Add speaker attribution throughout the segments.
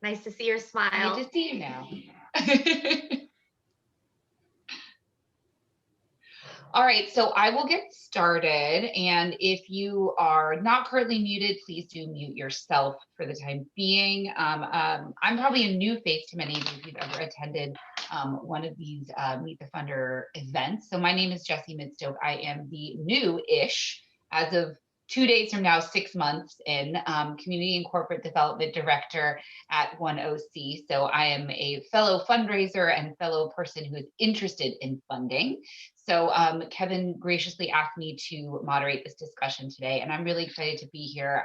Speaker 1: Nice to see your smile.
Speaker 2: Good to see you now. All right, so I will get started. And if you are not currently muted, please do mute yourself for the time being. I'm probably a new face to many of you if you've ever attended one of these Meet the Funder events. So my name is Jessie Midstoke. I am the new-ish, as of 2 days from now, 6 months in, Community and Corporate Development Director at OneOC. So I am a fellow fundraiser and fellow person who is interested in funding. So Kevin graciously asked me to moderate this discussion today, and I'm really excited to be here.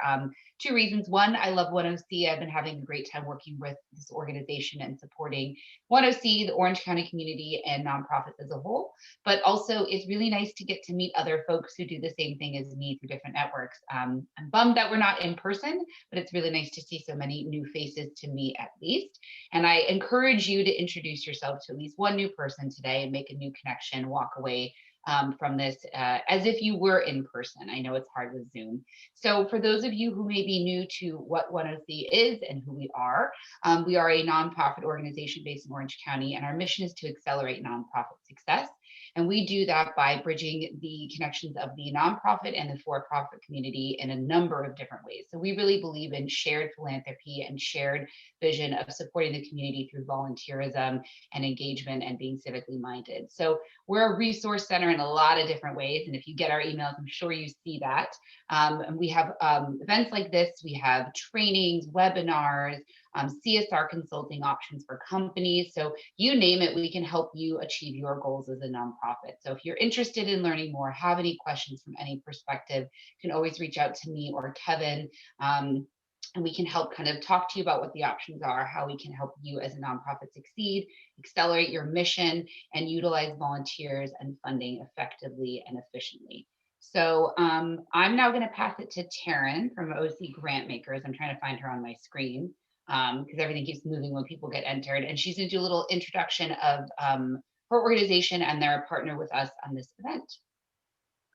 Speaker 2: 2 reasons. One, I love OneOC. I've been having a great time working with this organization and supporting OneOC, the Orange County community, and nonprofits as a whole. But also, it's really nice to get to meet other folks who do the same thing as me through different networks. I'm bummed that we're not in person, but it's really nice to see so many new faces to me at least. And I encourage you to introduce yourself to at least one new person today and make a new connection, walk away from this as if you were in person. I know it's hard with Zoom. So for those of you who may be new to what OneOC is and who we are a nonprofit organization based in Orange County, and our mission is to accelerate nonprofit success. And we do that by bridging the connections of the nonprofit and the for-profit community in a number of different ways. So we really believe in shared philanthropy and shared vision of supporting the community through volunteerism and engagement and being civically minded. So we're a resource center in a lot of different ways. And if you get our emails, I'm sure you see that. And we have events like this. We have trainings, webinars, CSR consulting options for companies. So you name it, we can help you achieve your goals as a nonprofit. So if you're interested in learning more, have any questions from any perspective, you can always reach out to me or Kevin. And we can help kind of talk to you about what the options are, how we can help you as a nonprofit succeed, accelerate your mission, and utilize volunteers and funding effectively and efficiently. So I'm now going to pass it to Taryn from OC Grantmakers. I'm trying to find her on my screen because everything keeps moving when people get entered. And she's going to do a little introduction of her organization, and they're a partner with us on this event.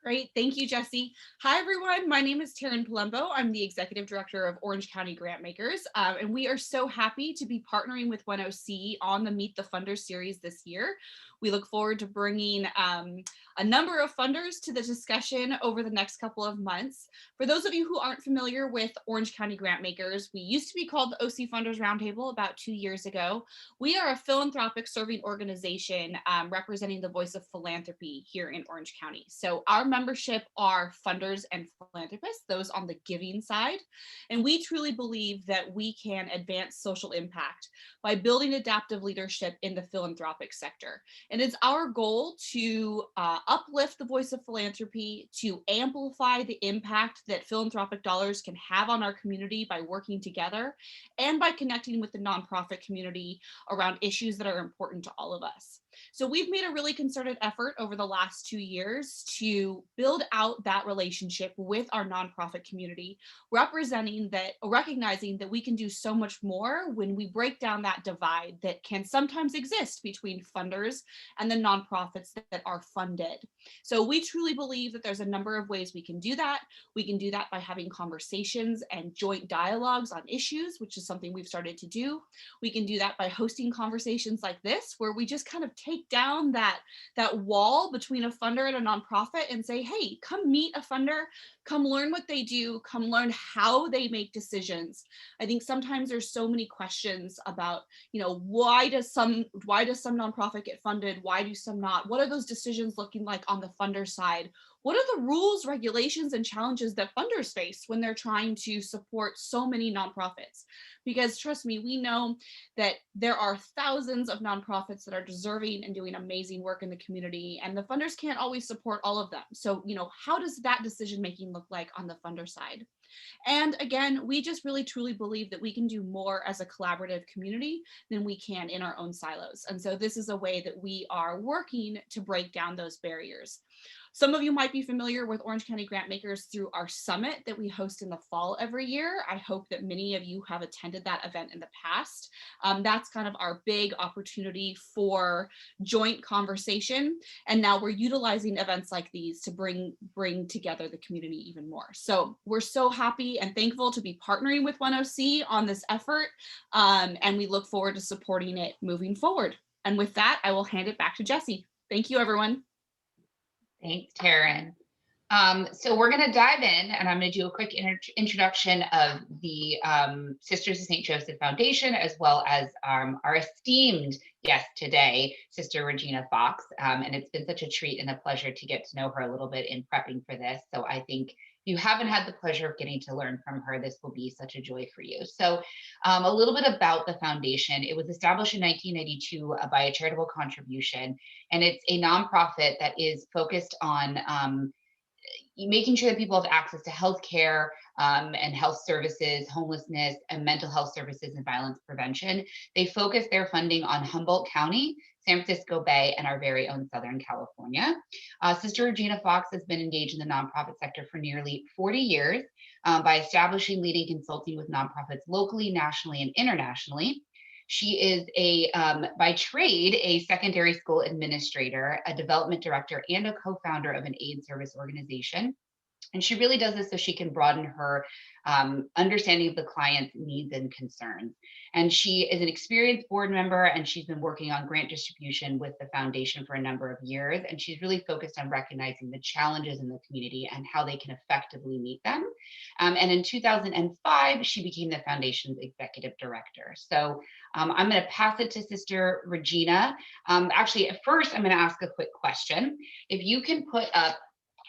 Speaker 3: Great. Thank you, Jessie. Hi, everyone. My name is Taryn Palumbo. I'm the Executive Director of Orange County Grantmakers, and we are so happy to be partnering with OneOC on the Meet the Funder series this year. We look forward to bringing a number of funders to the discussion over the next couple of months. For those of you who aren't familiar with Orange County Grantmakers, we used to be called the OC Funders Roundtable about 2 years ago. We are a philanthropic serving organization representing the voice of philanthropy here in Orange County. So our membership are funders and philanthropists, those on the giving side. And we truly believe that we can advance social impact by building adaptive leadership in the philanthropic sector. And it's our goal to uplift the voice of philanthropy, to amplify the impact that philanthropic dollars can have on our community by working together, and by connecting with the nonprofit community around issues that are important to all of us. So we've made a really concerted effort over the last 2 years to build out that relationship with our nonprofit community, recognizing that we can do so much more when we break down that divide that can sometimes exist between funders and the nonprofits that are funded. So we truly believe that there's a number of ways we can do that. We can do that by having conversations and joint dialogues on issues, which is something we've started to do. We can do that by hosting conversations like this, where we just kind of take down that wall between a funder and a nonprofit and say, hey, come meet a funder, come learn what they do, come learn how they make decisions. I think sometimes there's so many questions about, why does some nonprofit get funded? Why do some not? What are those decisions looking like on the funder side? What are the rules, regulations, and challenges that funders face when they're trying to support so many nonprofits? Because trust me, we know that there are thousands of nonprofits that are deserving and doing amazing work in the community, and the funders can't always support all of them. So, how does that decision making look like on the funder side? And again, we just really truly believe that we can do more as a collaborative community than we can in our own silos. And so this is a way that we are working to break down those barriers. Some of you might be familiar with Orange County Grantmakers through our summit that we host in the fall every year. I hope that many of you have attended that event in the past. That's kind of our big opportunity for joint conversation. And now we're utilizing events like these to bring together the community even more. So we're so happy and thankful to be partnering with 10C on this effort. And we look forward to supporting it moving forward. And with that, I will hand it back to Jessie. Thank you, everyone.
Speaker 2: Thanks, Taryn. So we're going to dive in, and I'm going to do a quick introduction of the Sisters of St. Joseph Foundation, as well as our esteemed guest today, Sister Regina Fox. And it's been such a treat and a pleasure to get to know her a little bit in prepping for this. So I think if you haven't had the pleasure of getting to learn from her, this will be such a joy for you. So a little bit about the foundation. It was established in 1992 by a charitable contribution, and it's a nonprofit that is focused on making sure that people have access to health care and health services, homelessness, and mental health services and violence prevention. They focus their funding on Humboldt County, San Francisco Bay, and our very own Southern California. Sister Regina Fox has been engaged in the nonprofit sector for nearly 40 years by establishing, leading, consulting with nonprofits locally, nationally, and internationally. She is by trade, a secondary school administrator, a development director, and a co-founder of an aid service organization. And she really does this so she can broaden her understanding of the client's needs and concerns. And she is an experienced board member, and she's been working on grant distribution with the foundation for a number of years. And she's really focused on recognizing the challenges in the community and how they can effectively meet them. And in 2005, she became the foundation's executive director. So I'm going to pass it to Sister Regina. Actually, at first, I'm going to ask a quick question. If you can put up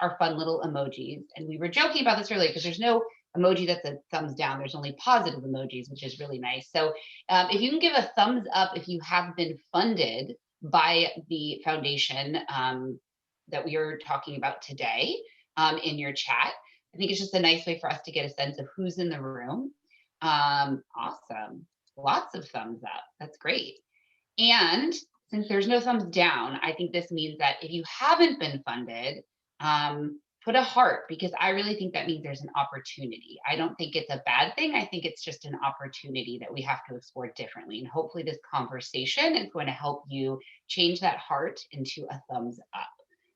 Speaker 2: our fun little emojis. And we were joking about this earlier because there's no emoji that's a thumbs down. There's only positive emojis, which is really nice. So if you can give a thumbs up if you have been funded by the foundation that we are talking about today in your chat. I think it's just a nice way for us to get a sense of who's in the room. Awesome. Lots of thumbs up. That's great. And since there's no thumbs down, I think this means that if you haven't been funded, put a heart, because I really think that means there's an opportunity. I don't think it's a bad thing. I think it's just an opportunity that we have to explore differently. And hopefully this conversation is going to help you change that heart into a thumbs up.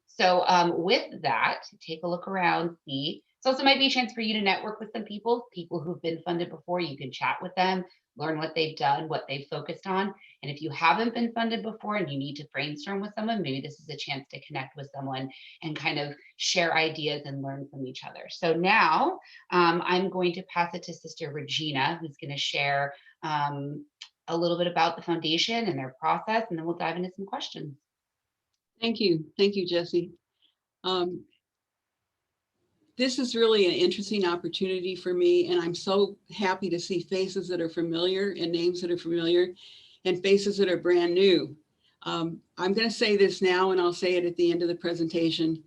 Speaker 2: So with that, take a look around, see. It also might be a chance for you to network with some people who've been funded before. You can chat with them, learn what they've done, what they've focused on. And if you haven't been funded before and you need to brainstorm with someone, maybe this is a chance to connect with someone and kind of share ideas and learn from each other. So now I'm going to pass it to Sister Regina, who's going to share a little bit about the foundation and their process, and then we'll dive into some questions.
Speaker 4: Thank you, Jessie. This is really an interesting opportunity for me, and I'm so happy to see faces that are familiar and names that are familiar and faces that are brand new. I'm going to say this now, and I'll say it at the end of the presentation.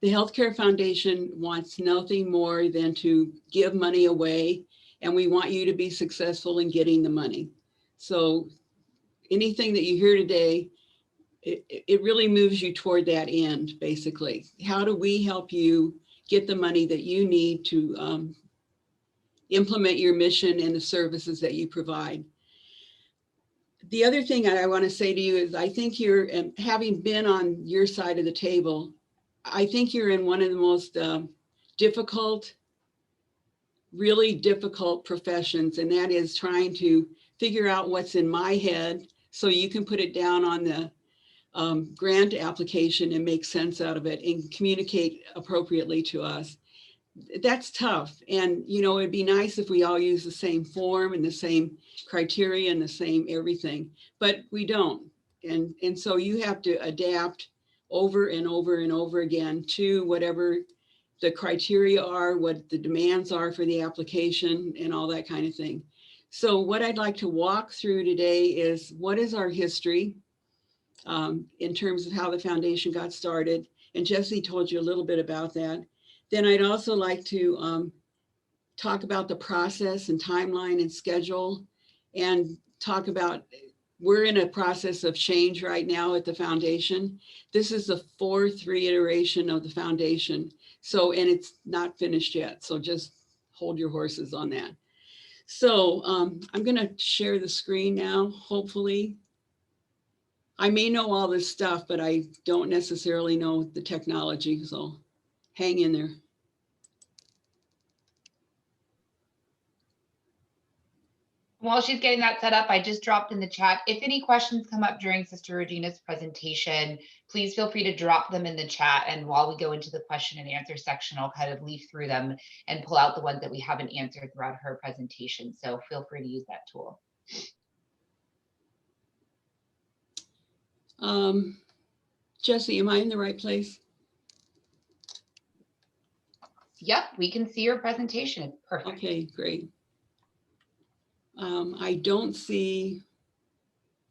Speaker 4: The Healthcare Foundation wants nothing more than to give money away, and we want you to be successful in getting the money. So anything that you hear today, it really moves you toward that end, basically. How do we help you get the money that you need to implement your mission and the services that you provide? The other thing I want to say to you is I think you're, having been on your side of the table, I think you're in one of the most really difficult professions, and that is trying to figure out what's in my head so you can put it down on the grant application and make sense out of it and communicate appropriately to us. That's tough. And, you know, it'd be nice if we all use the same form and the same criteria and the same everything, but we don't. And so you have to adapt over and over and over again to whatever the criteria are, what the demands are for the application and all that kind of thing. So what I'd like to walk through today is what is our history in terms of how the foundation got started. And Jessie told you a little bit about that. Then I'd also like to talk about the process and timeline and schedule, and talk about we're in a process of change right now at the foundation. This is the 4th reiteration of the foundation. So, and it's not finished yet. So just hold your horses on that. So I'm going to share the screen now, hopefully. I may know all this stuff, but I don't necessarily know the technology. So hang in there.
Speaker 2: While she's getting that set up, I just dropped in the chat. If any questions come up during Sister Regina's presentation, please feel free to drop them in the chat. And while we go into the question and answer section, I'll kind of leaf through them and pull out the ones that we haven't answered throughout her presentation. So feel free to use that tool.
Speaker 4: Jessie, am I in the right place?
Speaker 2: Yep, we can see your presentation. It's perfect.
Speaker 4: Okay, great. I don't see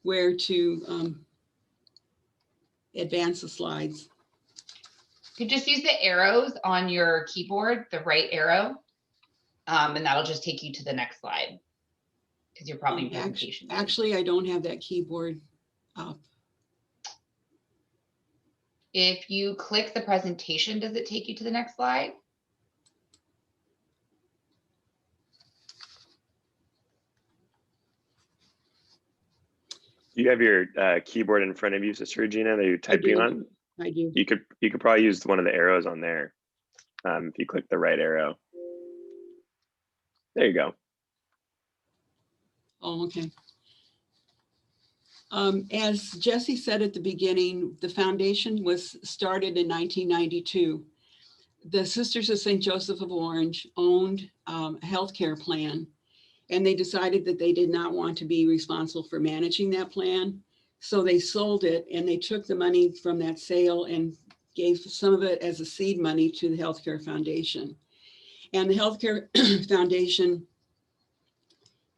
Speaker 4: where to advance the slides.
Speaker 2: You just use the arrows on your keyboard, the right arrow, and that'll just take you to the next slide because you're probably in presentation.
Speaker 4: Actually, I don't have that keyboard up.
Speaker 2: If you click the presentation, does it take you to the next slide?
Speaker 5: You have your keyboard in front of you, Sister Regina, that you're typing on?
Speaker 4: I do.
Speaker 5: You could probably use one of the arrows on there. If you click the right arrow. There you go.
Speaker 4: Oh, okay. As Jessie said at the beginning, the foundation was started in 1992. The Sisters of St. Joseph of Orange owned a healthcare plan, and they decided that they did not want to be responsible for managing that plan. So they sold it, and they took the money from that sale and gave some of it as a seed money to the Healthcare Foundation. And the Healthcare Foundation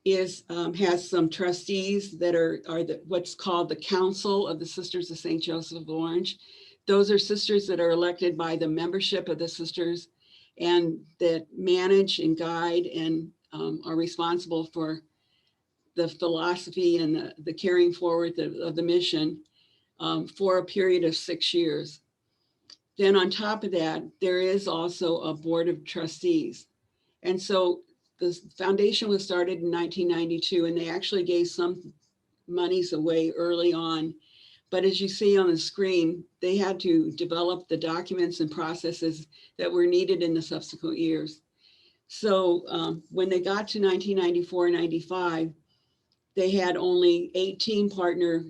Speaker 4: has some trustees that are what's called the Council of the Sisters of St. Joseph of Orange. Those are sisters that are elected by the membership of the sisters and that manage and guide and are responsible for the philosophy and the carrying forward of the mission for a period of 6 years. Then on top of that, there is also a board of trustees. And so the foundation was started in 1992, and they actually gave some monies away early on. But as you see on the screen, they had to develop the documents and processes that were needed in the subsequent years. So when they got to 1994-95, they had only 18 partner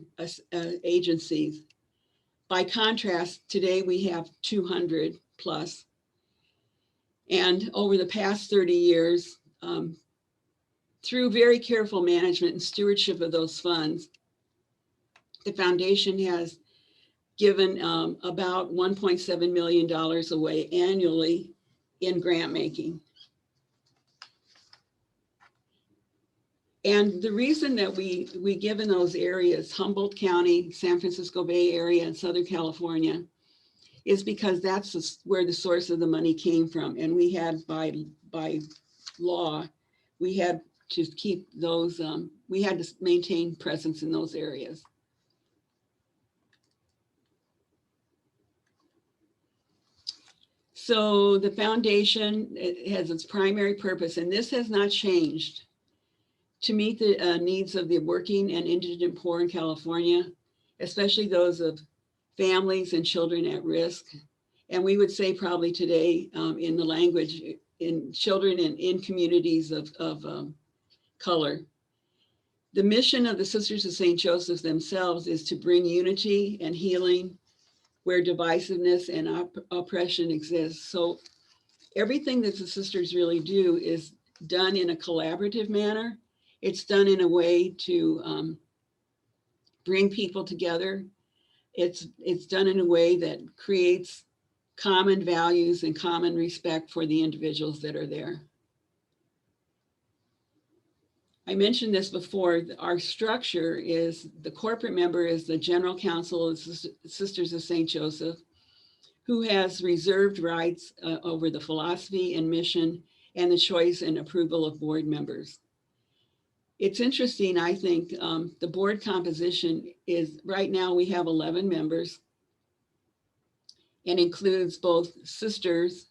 Speaker 4: agencies. By contrast, today we have 200 plus. And over the past 30 years, through very careful management and stewardship of those funds, the foundation has given about $1.7 million away annually in grant making. And the reason that we give in those areas, Humboldt County, San Francisco Bay Area, and Southern California, is because that's where the source of the money came from. And we had, by law, we had to keep those, we had to maintain presence in those areas. So the foundation, it has its primary purpose, and this has not changed, to meet the needs of the working and indigent poor in California, especially those of families and children at risk. And we would say probably today in the language, in children and in communities of color. The mission of the Sisters of St. Joseph themselves is to bring unity and healing where divisiveness and oppression exists. So everything that the sisters really do is done in a collaborative manner. It's done in a way to bring people together. It's done in a way that creates common values and common respect for the individuals that are there. I mentioned this before, our structure is, the corporate member is the General Council of Sisters of St. Joseph, who has reserved rights over the philosophy and mission and the choice and approval of board members. It's interesting, I think, the board composition is, right now we have 11 members and includes both sisters.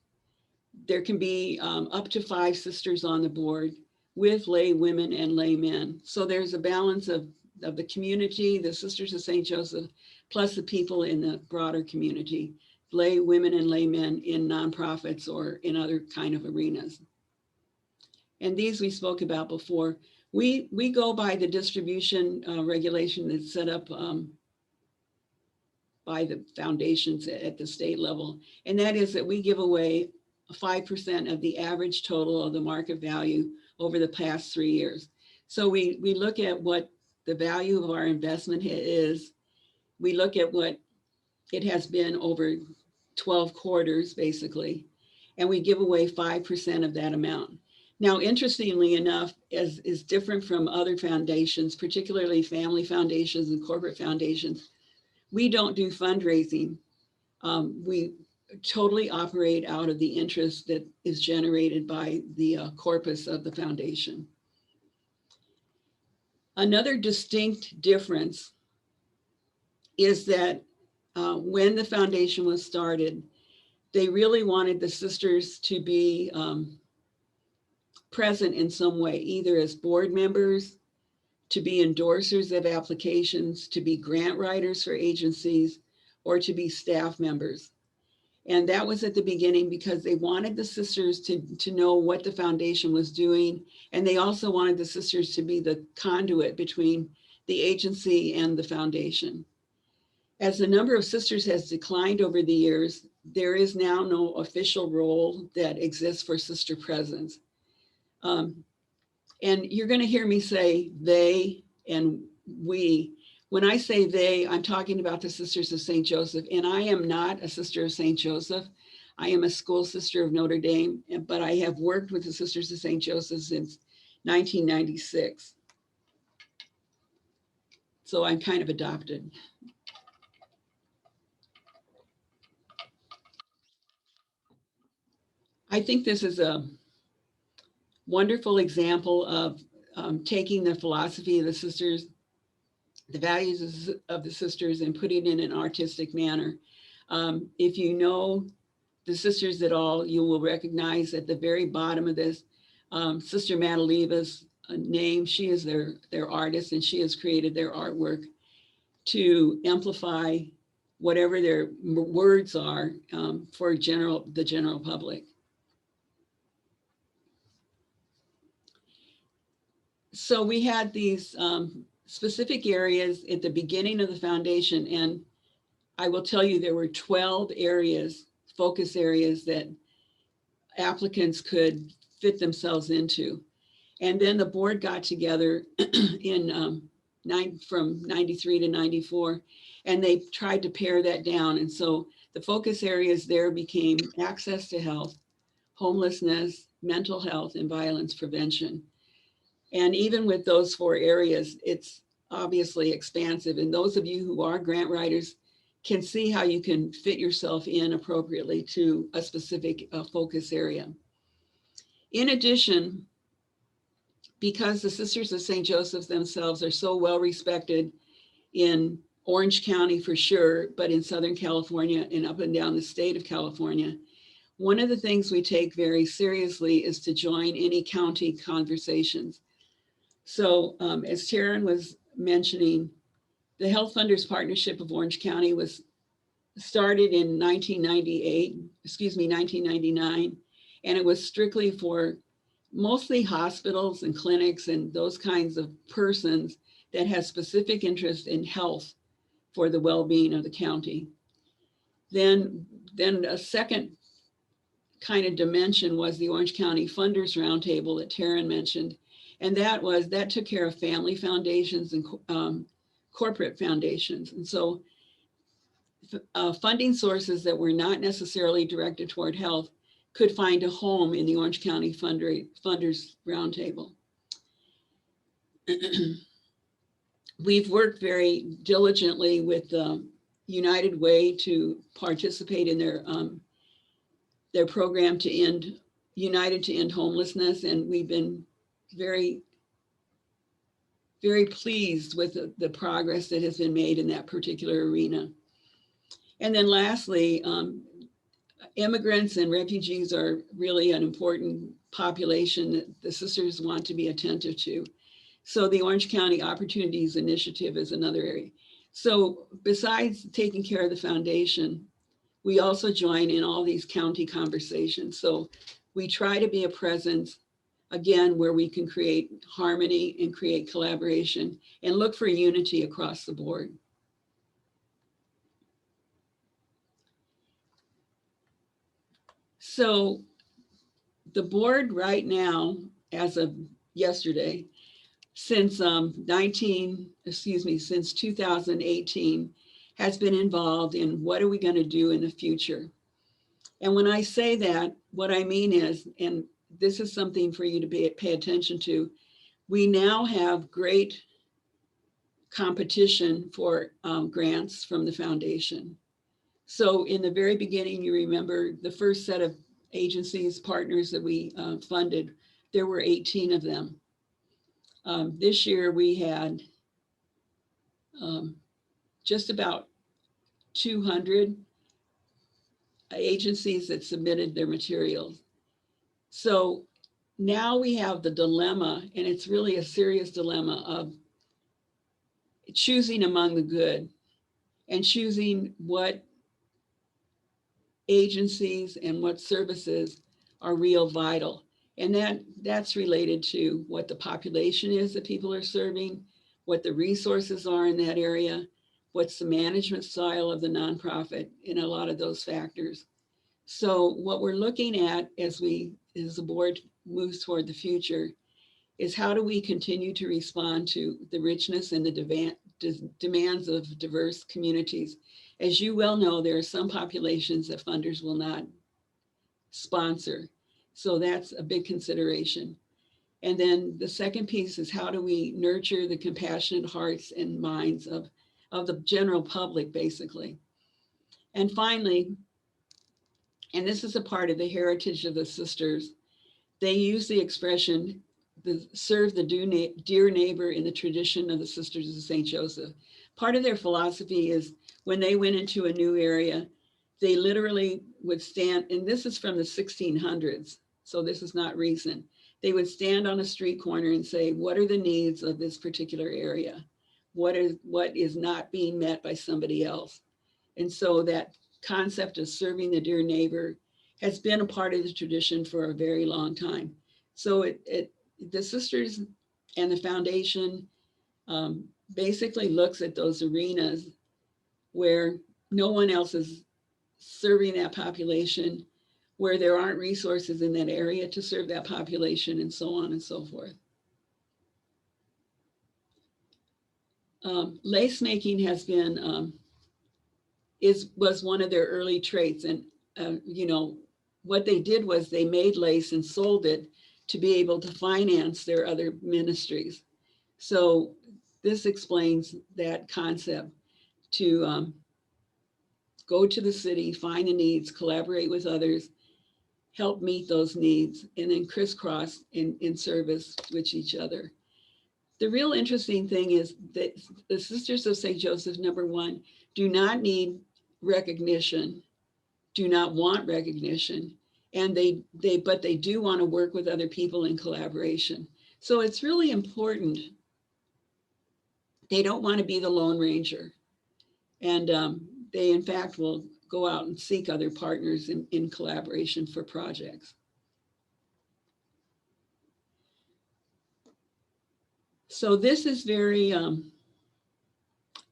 Speaker 4: There can be up to 5 sisters on the board with lay women and lay men. So there's a balance of the community, the Sisters of St. Joseph, plus the people in the broader community, lay women and lay men in nonprofits or in other kind of arenas. And these we spoke about before. We go by the distribution regulation that's set up by the foundations at the state level. And that is that we give away 5% of the average total of the market value over the past 3 years. So we look at what the value of our investment is. We look at what it has been over 12 quarters, basically, and we give away 5% of that amount. Now, interestingly enough, as is different from other foundations, particularly family foundations and corporate foundations, we don't do fundraising. We totally operate out of the interest that is generated by the corpus of the foundation. Another distinct difference is that when the foundation was started, they really wanted the sisters to be present in some way, either as board members, to be endorsers of applications, to be grant writers for agencies, or to be staff members. And that was at the beginning because they wanted the sisters to know what the foundation was doing. And they also wanted the sisters to be the conduit between the agency and the foundation. As the number of sisters has declined over the years, there is now no official role that exists for sister presence. And you're going to hear me say they and we. When I say they, I'm talking about the Sisters of St. Joseph, and I am not a Sister of St. Joseph. I am a school sister of Notre Dame, but I have worked with the Sisters of St. Joseph since 1996. So I'm kind of adopted. I think this is a wonderful example of taking the philosophy of the sisters, the values of the sisters, and putting it in an artistic manner. If you know the sisters at all, you will recognize at the very bottom of this, Sister Madaleva's name. She is their artist, and she has created their artwork to amplify whatever their words are for the general public. So we had these specific areas at the beginning of the foundation, and I will tell you there were 12 areas, focus areas, that applicants could fit themselves into. And then the board got together from 93 to 94, and they tried to pare that down. And so the focus areas there became access to health, homelessness, mental health, and violence prevention. And even with those 4 areas, it's obviously expansive. And those of you who are grant writers can see how you can fit yourself in appropriately to a specific focus area. In addition, because the Sisters of St. Joseph themselves are so well respected in Orange County for sure, but in Southern California and up and down the state of California, one of the things we take very seriously is to join any county conversations. So as Taryn was mentioning, the Health Funders Partnership of Orange County was started in 1999, and it was strictly for mostly hospitals and clinics and those kinds of persons that have specific interest in health for the well-being of the county. Then a second kind of dimension was the Orange County Funders Roundtable that Taryn mentioned. And that took care of family foundations and corporate foundations. And so funding sources that were not necessarily directed toward health could find a home in the Orange County Funders Roundtable. We've worked very diligently with United Way to participate in their program to end, United to End Homelessness. And we've been very very pleased with the progress that has been made in that particular arena. And then lastly, immigrants and refugees are really an important population that the sisters want to be attentive to. So the Orange County Opportunities Initiative is another area. So besides taking care of the foundation, we also join in all these county conversations. So we try to be a presence, again, where we can create harmony and create collaboration and look for unity across the board. So the board right now, as of yesterday, since 2018, has been involved in what are we going to do in the future. And when I say that, what I mean is, and this is something for you to pay attention to, we now have great competition for grants from the foundation. So in the very beginning, you remember the first set of agencies, partners that we funded, there were 18 of them. This year we had just about 200 agencies that submitted their materials. So now we have the dilemma, and it's really a serious dilemma, of choosing among the good and choosing what agencies and what services are real vital. And that's related to what the population is that people are serving, what the resources are in that area, what's the management style of the nonprofit, and a lot of those factors. So what we're looking at as the board moves toward the future is how do we continue to respond to the richness and the demands of diverse communities. As you well know, there are some populations that funders will not sponsor. So that's a big consideration. And then the second piece is how do we nurture the compassionate hearts and minds of the general public, basically. And finally, and this is a part of the heritage of the sisters, they use the expression, serve the dear neighbor in the tradition of the Sisters of St. Joseph. Part of their philosophy is when they went into a new area, they literally would stand, and this is from the 1600s, so this is not recent. They would stand on a street corner and say, what are the needs of this particular area? What is not being met by somebody else? And so that concept of serving the dear neighbor has been a part of the tradition for a very long time. So the sisters and the foundation basically looks at those arenas where no one else is serving that population, where there aren't resources in that area to serve that population, and so on and so forth. Lace making has been, was one of their early traits. And, what they did was they made lace and sold it to be able to finance their other ministries. So this explains that concept to go to the city, find the needs, collaborate with others, help meet those needs, and then crisscross in service with each other. The real interesting thing is that the Sisters of St. Joseph, number one, do not need recognition, do not want recognition, and but they do want to work with other people in collaboration. So it's really important. They don't want to be the Lone Ranger. And they, in fact, will go out and seek other partners in collaboration for projects. So this is very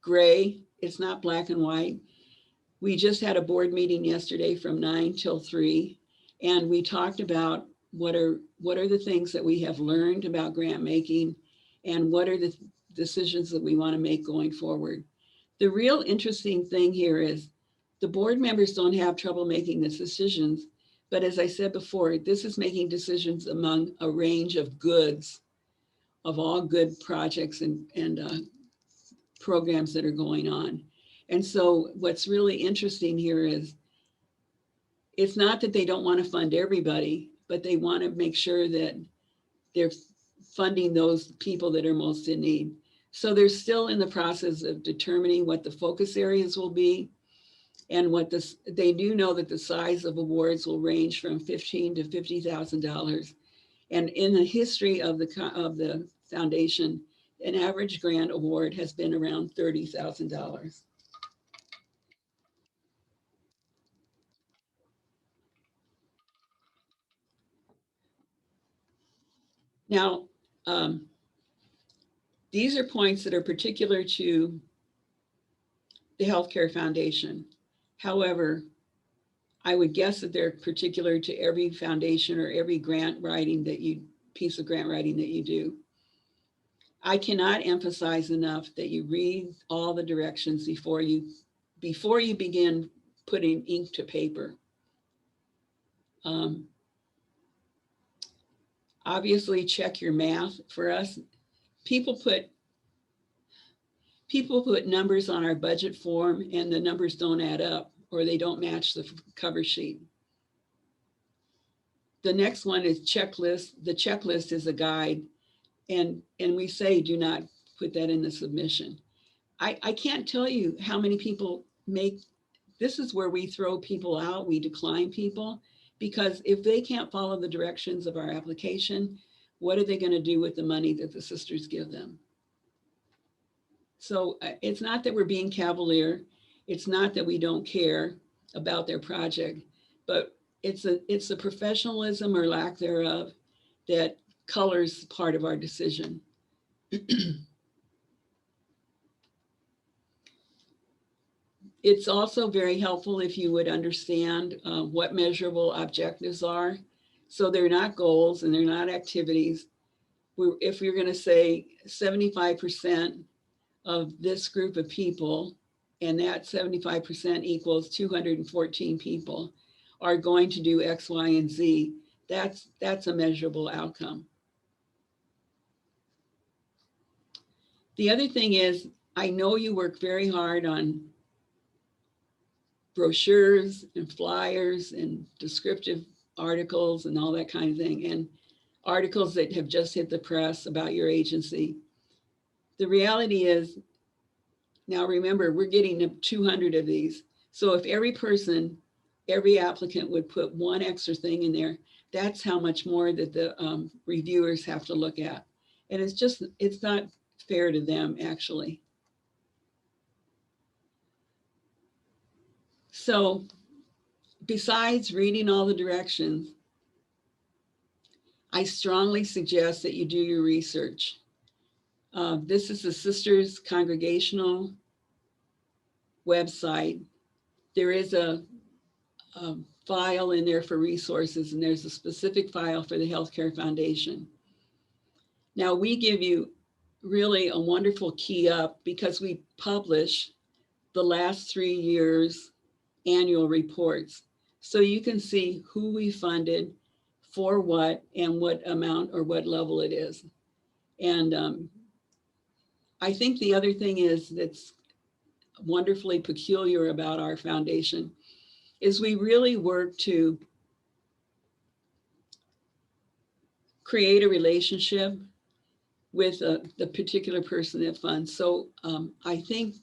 Speaker 4: gray. It's not black and white. We just had a board meeting yesterday from 9 till 3, and we talked about what are the things that we have learned about grant making and what are the decisions that we want to make going forward. The real interesting thing here is the board members don't have trouble making the decisions, but as I said before, this is making decisions among a range of goods, of all good projects and programs that are going on. And so what's really interesting here is it's not that they don't want to fund everybody, but they want to make sure that they're funding those people that are most in need. So they're still in the process of determining what the focus areas will be, and what this, they do know that the size of awards will range from $15,000 to $50,000. And in the history of the foundation, an average grant award has been around $30,000. Now, these are points that are particular to the Healthcare Foundation. However, I would guess that they're particular to every foundation or every piece of grant writing that you do. I cannot emphasize enough that you read all the directions before you begin putting ink to paper. Obviously, check your math. For us, people put numbers on our budget form and the numbers don't add up, or they don't match the cover sheet. The next one is checklist. The checklist is a guide, and we say do not put that in the submission. I can't tell you how many people this is where we throw people out, we decline people, because if they can't follow the directions of our application, what are they going to do with the money that the sisters give them? So it's not that we're being cavalier. It's not that we don't care about their project, but it's the professionalism or lack thereof that colors part of our decision. It's also very helpful if you would understand what measurable objectives are. So they're not goals and they're not activities. If you're going to say 75% of this group of people, and that 75% equals 214 people, are going to do X, Y, and Z, that's a measurable outcome. The other thing is, I know you work very hard on brochures and flyers and descriptive articles and all that kind of thing, and articles that have just hit the press about your agency. The reality is, now remember, we're getting 200 of these. So if every applicant would put one extra thing in there, that's how much more that the reviewers have to look at. And it's not fair to them, actually. So besides reading all the directions, I strongly suggest that you do your research. This is the Sisters Congregational website. There is a file in there for resources, and there's a specific file for the Healthcare Foundation. Now, we give you really a wonderful key up because we publish the last 3 years' annual reports. So you can see who we funded, for what, and what amount or what level it is. And I think the other thing is that's wonderfully peculiar about our foundation is we really work to create a relationship with the particular person that funds. So I think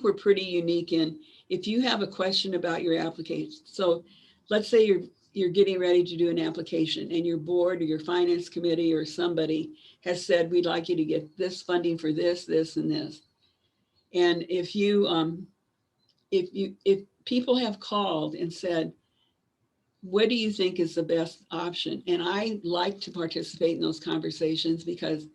Speaker 4: we're pretty unique in, if you have a question about your application. So let's say you're getting ready to do an application and your board or your finance committee or somebody has said, we'd like you to get this funding for this, this, and this. And if people have called and said, what do you think is the best option? And I like to participate in those conversations because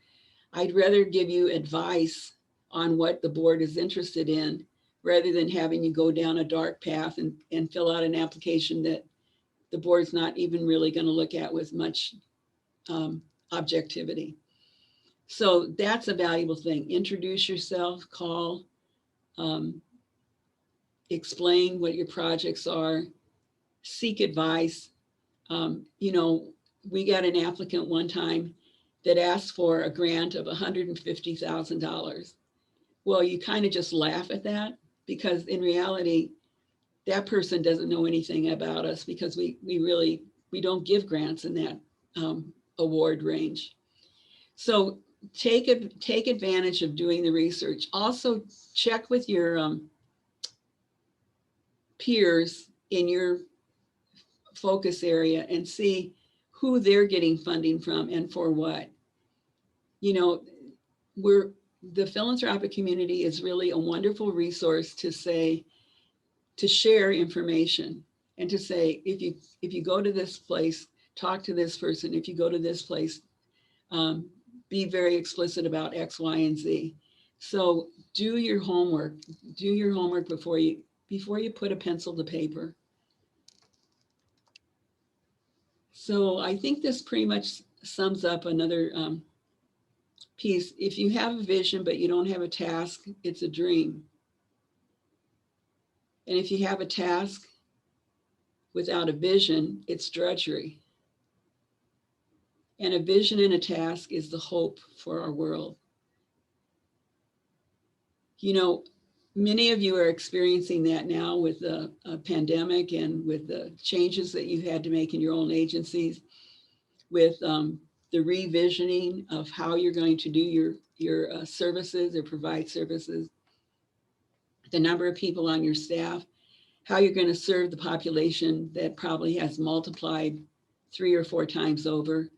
Speaker 4: I'd rather give you advice on what the board is interested in rather than having you go down a dark path and fill out an application that the board's not even really going to look at with much objectivity. So that's a valuable thing. Introduce yourself, call, explain what your projects are, seek advice. We got an applicant one time that asked for a grant of $150,000. Well, you kind of just laugh at that because in reality, that person doesn't know anything about us because we don't give grants in that award range. So take advantage of doing the research. Also check with your peers in your focus area and see who they're getting funding from and for what. You know, the philanthropic community is really a wonderful resource to share information and to say, if you go to this place, talk to this person. If you go to this place, be very explicit about X, Y, and Z. So do your homework. Do your homework before you put a pencil to paper. So I think this pretty much sums up another piece. If you have a vision, but you don't have a task, it's a dream. And if you have a task without a vision, it's drudgery. And a vision and a task is the hope for our world. You know, many of you are experiencing that now with the pandemic and with the changes that you had to make in your own agencies, with the revisioning of how you're going to do your services or provide services, the number of people on your staff, how you're going to serve the population that probably has multiplied 3 or 4 times over,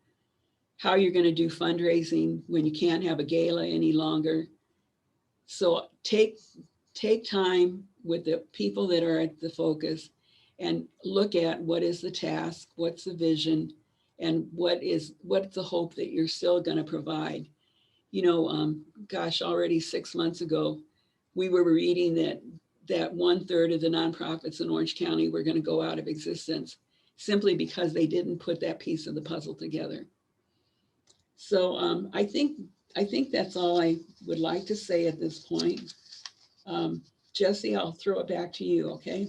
Speaker 4: how you're going to do fundraising when you can't have a gala any longer. So take time with the people that are at the focus and look at what is the task, what's the vision, and what's the hope that you're still going to provide. You know, gosh, already 6 months ago, we were reading that 1/3 of the nonprofits in Orange County were going to go out of existence simply because they didn't put that piece of the puzzle together. So I think that's all I would like to say at this point. Jessie, I'll throw it back to you, okay?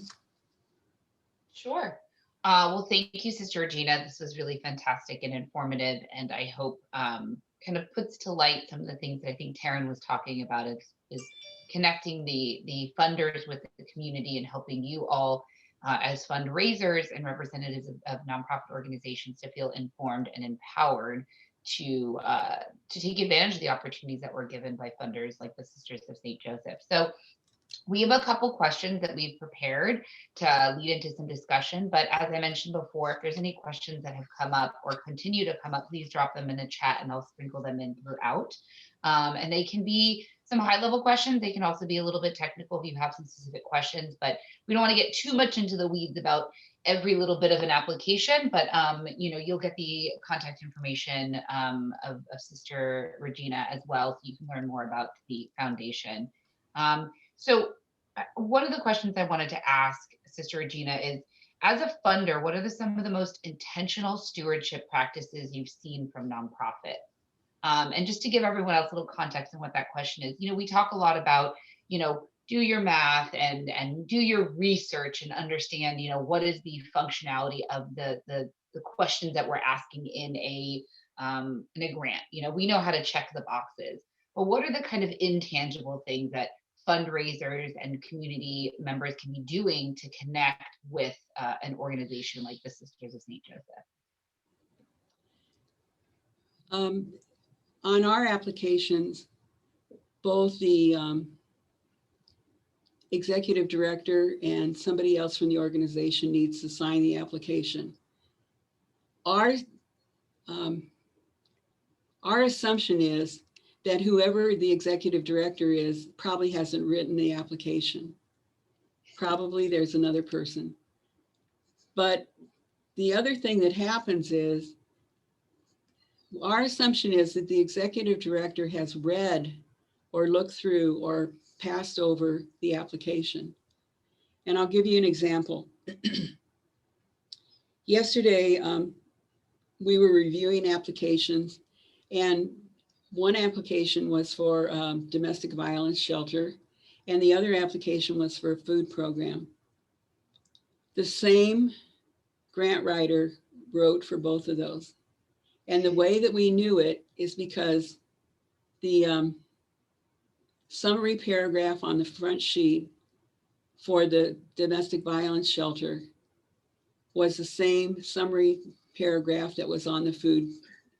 Speaker 2: Sure. Well, thank you, Sister Regina. This was really fantastic and informative, and I hope kind of puts to light some of the things that I think Taryn was talking about is connecting the funders with the community and helping you all as fundraisers and representatives of nonprofit organizations to feel informed and empowered to take advantage of the opportunities that were given by funders like the Sisters of St. Joseph. So we have a couple questions that we've prepared to lead into some discussion, but as I mentioned before, if there's any questions that have come up or continue to come up, please drop them in the chat and I'll sprinkle them in throughout. And they can be some high-level questions. They can also be a little bit technical if you have some specific questions, but we don't want to get too much into the weeds about every little bit of an application, but you know, you'll get the contact information of Sister Regina as well, so you can learn more about the foundation. So one of the questions I wanted to ask Sister Regina is, as a funder, what are some of the most intentional stewardship practices you've seen from nonprofit? And just to give everyone else a little context on what that question is, you know, we talk a lot about, you know, do your math and do your research and understand, you know, what is the functionality of the questions that we're asking in a grant. You know, we know how to check the boxes, but what are the kind of intangible things that fundraisers and community members can be doing to connect with an organization like the Sisters of St. Joseph?
Speaker 4: On our applications, both the executive director and somebody else from the organization needs to sign the application. Our assumption is that whoever the executive director is probably hasn't written the application. Probably there's another person. But the other thing that happens is, our assumption is that the executive director has read or looked through or passed over the application. And I'll give you an example. Yesterday, we were reviewing applications, and one application was for domestic violence shelter, and the other application was for a food program. The same grant writer wrote for both of those. And the way that we knew it is because the summary paragraph on the front sheet for the domestic violence shelter was the same summary paragraph that was on the food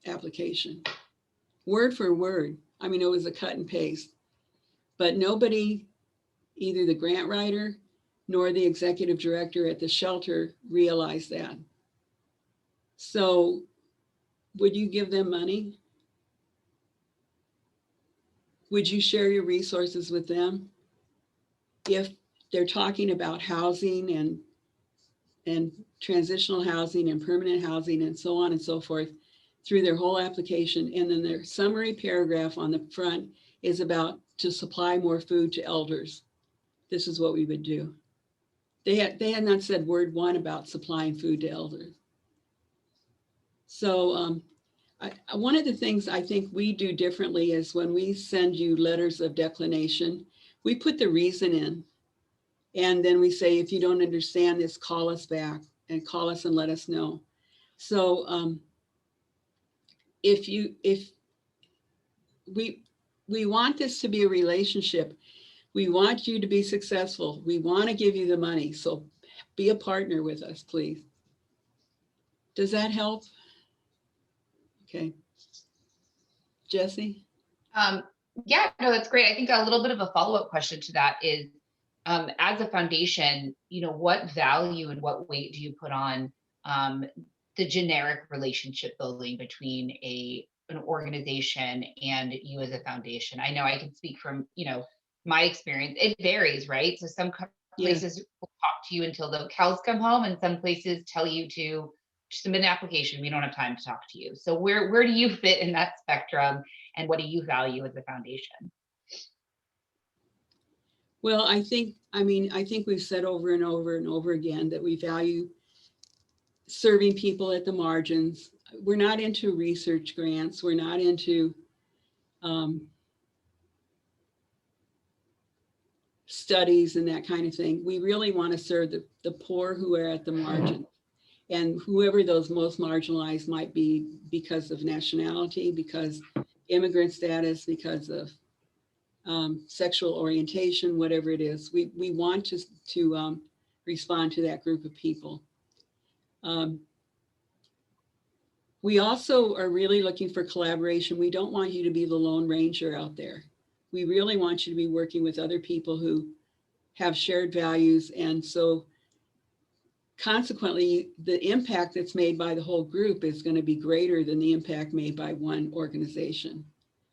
Speaker 4: application. word for word. I mean, it was a cut and paste, but nobody, either the grant writer nor the executive director at the shelter, realized that. So would you give them money? Would you share your resources with them? If they're talking about housing and transitional housing and permanent housing and so on and so forth through their whole application. And then their summary paragraph on the front is about to supply more food to elders. This is what we would do. They had not said word one about supplying food to elders. So one of the things I think we do differently is when we send you letters of declination, we put the reason in. And then we say, if you don't understand this, call us back and call us and let us know. So if we want this to be a relationship, we want you to be successful. We want to give you the money. So be a partner with us, please. Does that help? Okay. Jessie?
Speaker 2: Yeah, no, that's great. I think a little bit of a follow-up question to that is, as a foundation, what value and what weight do you put on the generic relationship building between an organization and you as a foundation? I know I can speak from, my experience. It varies, right? So some places will talk to you until the cows come home, and some places tell you to submit an application. We don't have time to talk to you. So where do you fit in that spectrum, and what do you value as a foundation?
Speaker 4: Well, I think we've said over and over and over again that we value serving people at the margins. We're not into research grants. We're not into studies and that kind of thing. We really want to serve the poor who are at the margin, and whoever those most marginalized might be because of nationality, because immigrant status, because of sexual orientation, whatever it is. We want to respond to that group of people. We also are really looking for collaboration. We don't want you to be the Lone Ranger out there. We really want you to be working with other people who have shared values. And so consequently, the impact that's made by the whole group is going to be greater than the impact made by one organization,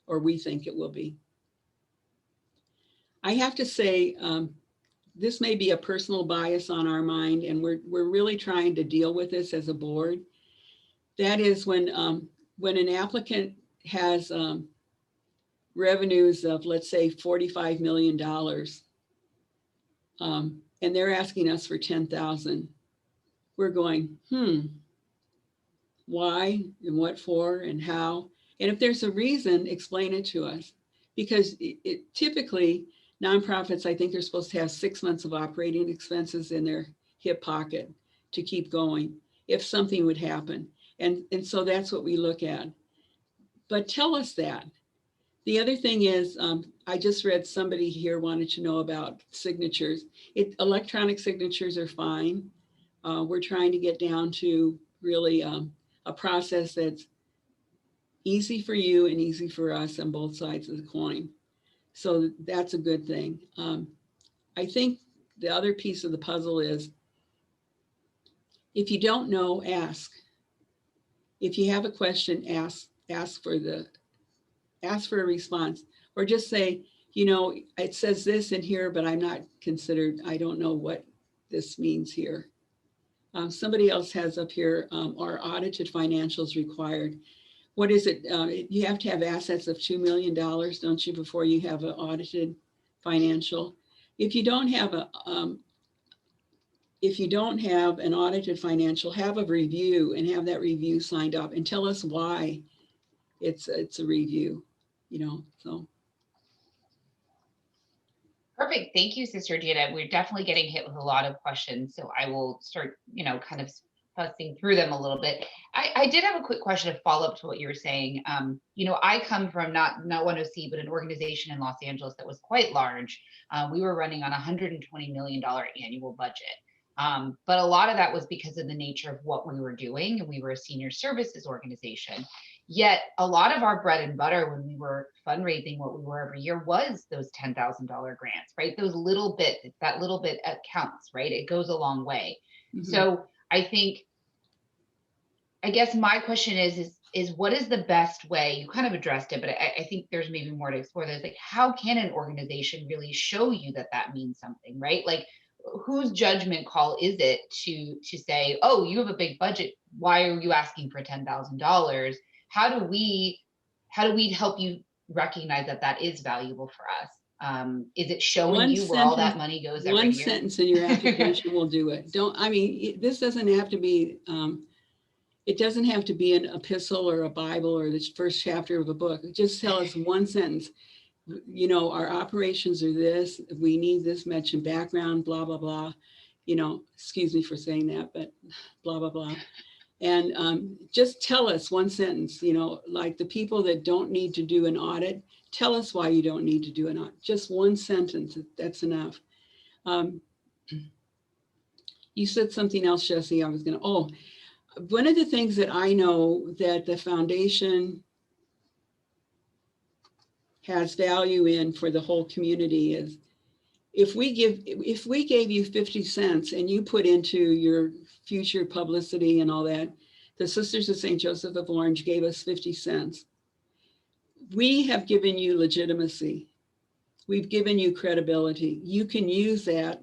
Speaker 4: or we think it will be. I have to say, this may be a personal bias on our mind, and we're really trying to deal with this as a board. That is when an applicant has revenues of, let's say, $45 million, and they're asking us for 10,000. We're going, why and what for and how? And if there's a reason, explain it to us. Because it typically, nonprofits, I think they're supposed to have 6 months of operating expenses in their hip pocket to keep going if something would happen. And so that's what we look at. But tell us that. The other thing is, I just read somebody here wanted to know about signatures. Electronic signatures are fine. We're trying to get down to really a process that's easy for you and easy for us on both sides of the coin. So that's a good thing. I think the other piece of the puzzle is, if you don't know, ask. If you have a question, ask for a response, or just say, it says this in here, but I'm not considered, I don't know what this means here. Somebody else has up here, are audited financials required? What is it? You have to have assets of $2 million, don't you, before you have an audited financial? If you don't have an audited financial, have a review and have that review signed up and tell us why it's a review, so.
Speaker 2: Perfect. Thank you, Sister Gina. We're definitely getting hit with a lot of questions, so I will start, kind of fussing through them a little bit. I did have a quick question to follow up to what you were saying. I come from not ONOC, but an organization in Los Angeles that was quite large. We were running on $120 million annual budget. But a lot of that was because of the nature of what we were doing, and we were a senior services organization. Yet a lot of our bread and butter when we were fundraising, what we were every year, was those $10,000 grants, right? Those little bit, that little bit counts, right? It goes a long way.
Speaker 4: Mhm.
Speaker 2: So I guess my question is what is the best way? You kind of addressed it, but I think there's maybe more to explore. There's like, how can an organization really show you that that means something, right? Like, whose judgment call is it to say, oh, you have a big budget, why are you asking for $10,000? How do we help you recognize that that is valuable for us? Is it showing you where all that money goes every
Speaker 4: One
Speaker 2: year?
Speaker 4: sentence in your application will do it. This doesn't have to be, it doesn't have to be an epistle or a Bible or the first chapter of a book. Just tell us one sentence. You know, our operations are this, we need this much in background, blah, blah, blah. You know, excuse me for saying that, but blah, blah, blah. And just tell us one sentence, you know, like the people that don't need to do an audit, tell us why you don't need to do an audit. Just one sentence, that's enough. You said something else, Jessie, one of the things that I know that the foundation has value in for the whole community is if we gave you 50 cents and you put into your future publicity and all that, the Sisters of St. Joseph of Orange gave us 50 cents. We have given you legitimacy. We've given you credibility. You can use that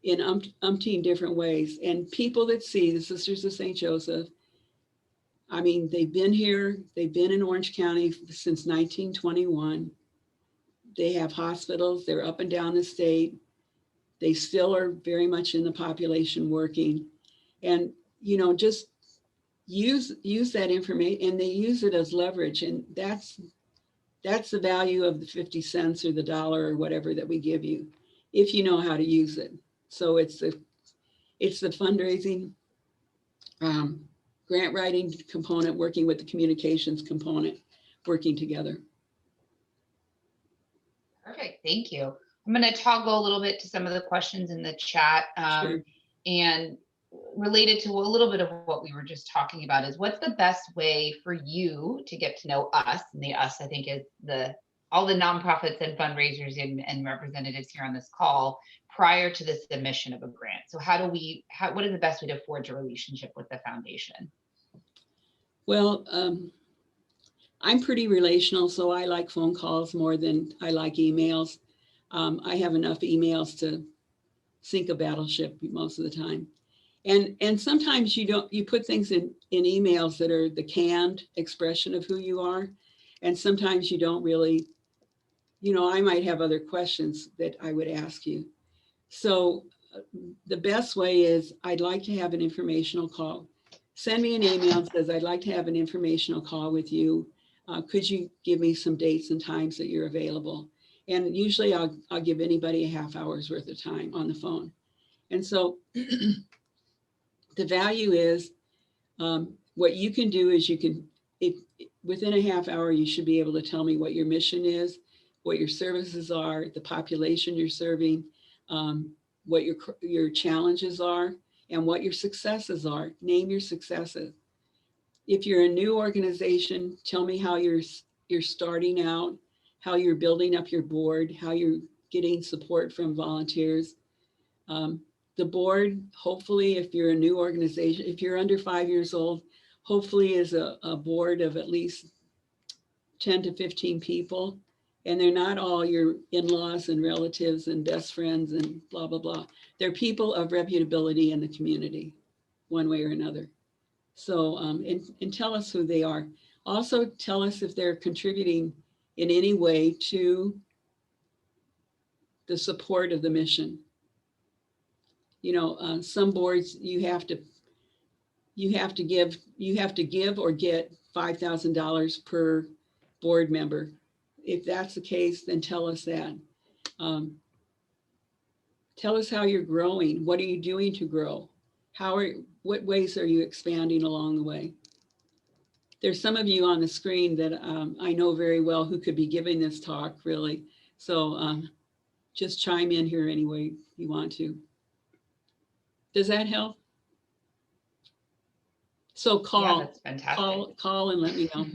Speaker 4: in umpteen different ways. And people that see the Sisters of St. Joseph, I mean, they've been here, they've been in Orange County since 1921. They have hospitals, they're up and down the state. They still are very much in the population working. And, you know, just use that information, and they use it as leverage. And that's the value of the 50 cents or the dollar or whatever that we give you, if you know how to use it. So it's the fundraising, grant writing component, working with the communications component, working together.
Speaker 2: Perfect, thank you. I'm going to toggle a little bit to some of the questions in the chat.
Speaker 4: Sure.
Speaker 2: And related to a little bit of what we were just talking about is what's the best way for you to get to know us? And the us, I think, is all the nonprofits and fundraisers and representatives here on this call prior to the submission of a grant. So what is the best way to forge a relationship with the foundation?
Speaker 4: Well, I'm pretty relational, so I like phone calls more than I like emails. I have enough emails to sink a battleship most of the time. And sometimes you put things in emails that are the canned expression of who you are. And sometimes you don't really, you know, I might have other questions that I would ask you. So the best way is I'd like to have an informational call. Send me an email that says, I'd like to have an informational call with you. Could you give me some dates and times that you're available? And usually I'll give anybody a half hour's worth of time on the phone. And so the value is what you can do is within a half hour, you should be able to tell me what your mission is, what your services are, the population you're serving, what your challenges are, and what your successes are. Name your successes. If you're a new organization, tell me how you're starting out, how you're building up your board, how you're getting support from volunteers. The board, hopefully, if you're a new organization, if you're under 5 years old, hopefully is a board of at least 10 to 15 people. And they're not all your in-laws and relatives and best friends and blah, blah, blah. They're people of reputability in the community, one way or another. So, and tell us who they are. Also tell us if they're contributing in any way to the support of the mission. You know, some boards you have to give or get $5,000 per board member. If that's the case, then tell us that. Tell us how you're growing. What are you doing to grow? What ways are you expanding along the way? There's some of you on the screen that I know very well who could be giving this talk, really. So just chime in here any way you want to. Does that help? So
Speaker 2: Yeah,
Speaker 4: call,
Speaker 2: that's fantastic.
Speaker 4: call and let me know.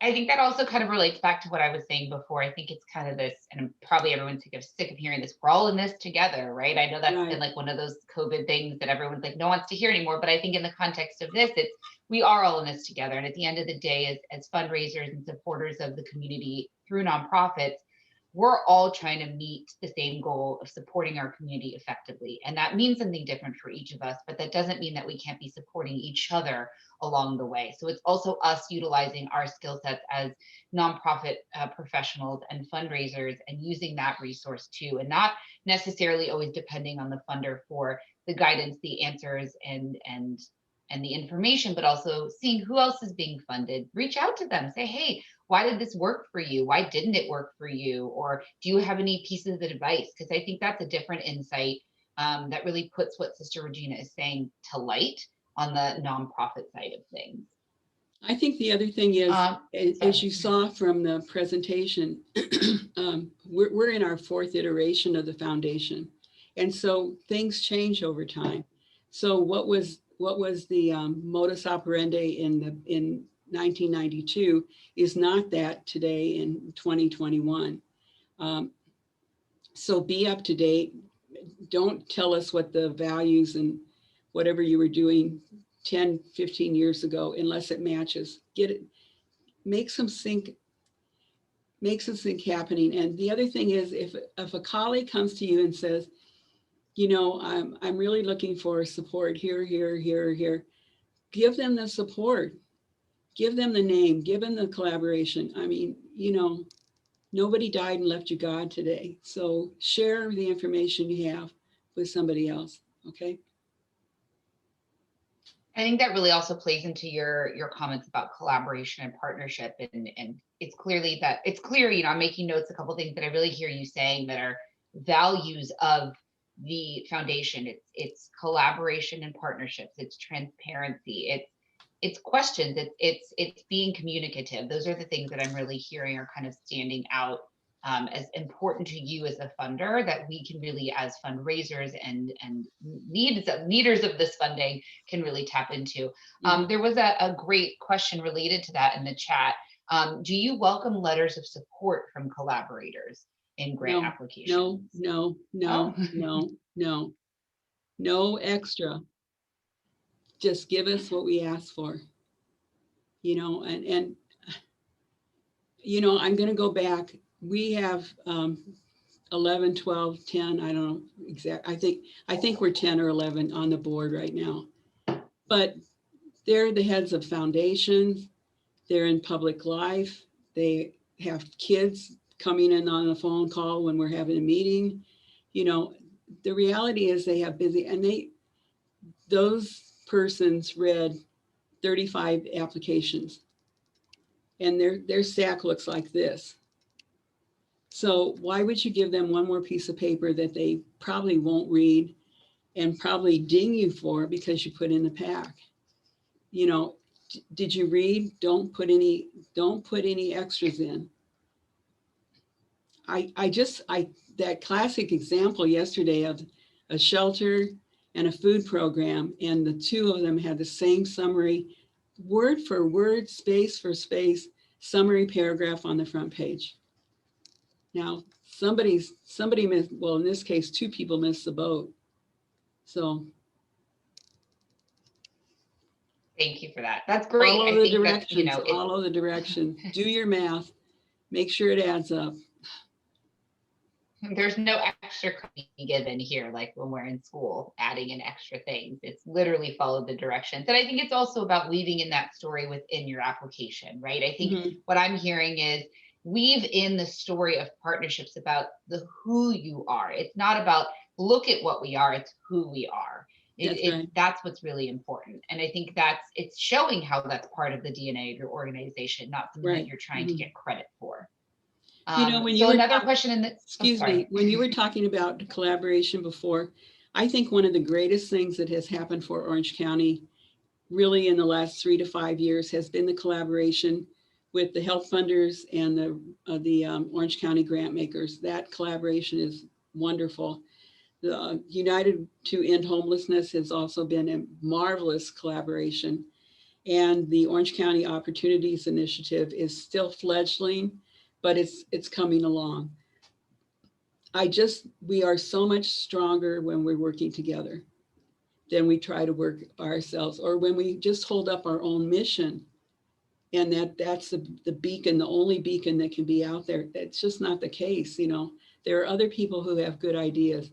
Speaker 2: I think that also kind of relates back to what I was saying before. I think it's kind of this, and probably everyone's sick of hearing this. We're all in this together, right? I know that's
Speaker 4: Right.
Speaker 2: been like one of those COVID things that everyone's like, no one wants to hear anymore. But I think in the context of this, it's we are all in this together. And at the end of the day, as fundraisers and supporters of the community through nonprofits, we're all trying to meet the same goal of supporting our community effectively. And that means something different for each of us, but that doesn't mean that we can't be supporting each other along the way. So it's also us utilizing our skill sets as nonprofit professionals and fundraisers and using that resource too, and not necessarily always depending on the funder for the guidance, the answers, and the information, but also seeing who else is being funded. Reach out to them, say, hey, why did this work for you? Why didn't it work for you? Or do you have any pieces of advice? Because I think that's a different insight that really puts what Sister Regina is saying to light on the nonprofit side of things.
Speaker 4: I think the other thing is, as you saw from the presentation, we're in our 4th iteration of the foundation. And so things change over time. So what was the modus operandi in 1992 is not that today in 2021. So be up to date. Don't tell us what the values and whatever you were doing 10, 15 years ago, unless it matches. Get it, make some sync happening. And the other thing is, if a colleague comes to you and says, you know, I'm really looking for support here, give them the support, give them the name, give them the collaboration. I mean, you know, nobody died and left you God today. So share the information you have with somebody else, okay?
Speaker 2: I think that really also plays into your comments about collaboration and partnership, and it's clear, you know, I'm making notes, a couple of things that I really hear you saying that are values of the foundation. It's collaboration and partnerships, it's transparency, it's questions, it's being communicative. Those are the things that I'm really hearing are kind of standing out as important to you as a funder, that we can really, as fundraisers and leaders of this funding, can really tap into. There was a great question related to that in the chat. Do you welcome letters of support from collaborators in grant applications?
Speaker 4: No extra. Just give us what we ask for, you know, and you know, I'm going to go back. We have 11, 12, 10, I don't know exact. I think we're 10 or 11 on the board right now, but they're the heads of foundations. They're in public life. They have kids coming in on a phone call when we're having a meeting. You know, the reality is they have busy, and those persons read 35 applications, and their stack looks like this. So why would you give them one more piece of paper that they probably won't read and probably ding you for because you put in the pack? You know, did you read? Don't put any extras in. That classic example yesterday of a shelter and a food program, and the two of them had the same summary, word for word, space for space, summary paragraph on the front page. Now, somebody missed, well, in this case, 2 people missed the boat. So.
Speaker 2: Thank you for that. That's great.
Speaker 4: Follow the directions, follow the direction, do your math, make sure it adds up.
Speaker 2: There's no extra given here, like when we're in school, adding in extra things. It's literally follow the directions. And I think it's also about weaving in that story within your application, right? I think what I'm hearing is weave in the story of partnerships about the who you are. It's not about look at what we are, it's who we are. That's what's really important. And I think it's showing how that's part of the DNA of your organization, not something that you're trying to get credit for.
Speaker 4: You know, when
Speaker 2: so another question in the,
Speaker 4: excuse me, when you were talking about collaboration before, I think one of the greatest things that has happened for Orange County really in the last 3 to 5 years has been the collaboration with the health funders and the Orange County grant makers. That collaboration is wonderful. United to End Homelessness has also been a marvelous collaboration. And the Orange County Opportunities Initiative is still fledgling, but it's coming along. We are so much stronger when we're working together than we try to work by ourselves, or when we just hold up our own mission. And that's the beacon, the only beacon that can be out there. That's just not the case. There are other people who have good ideas.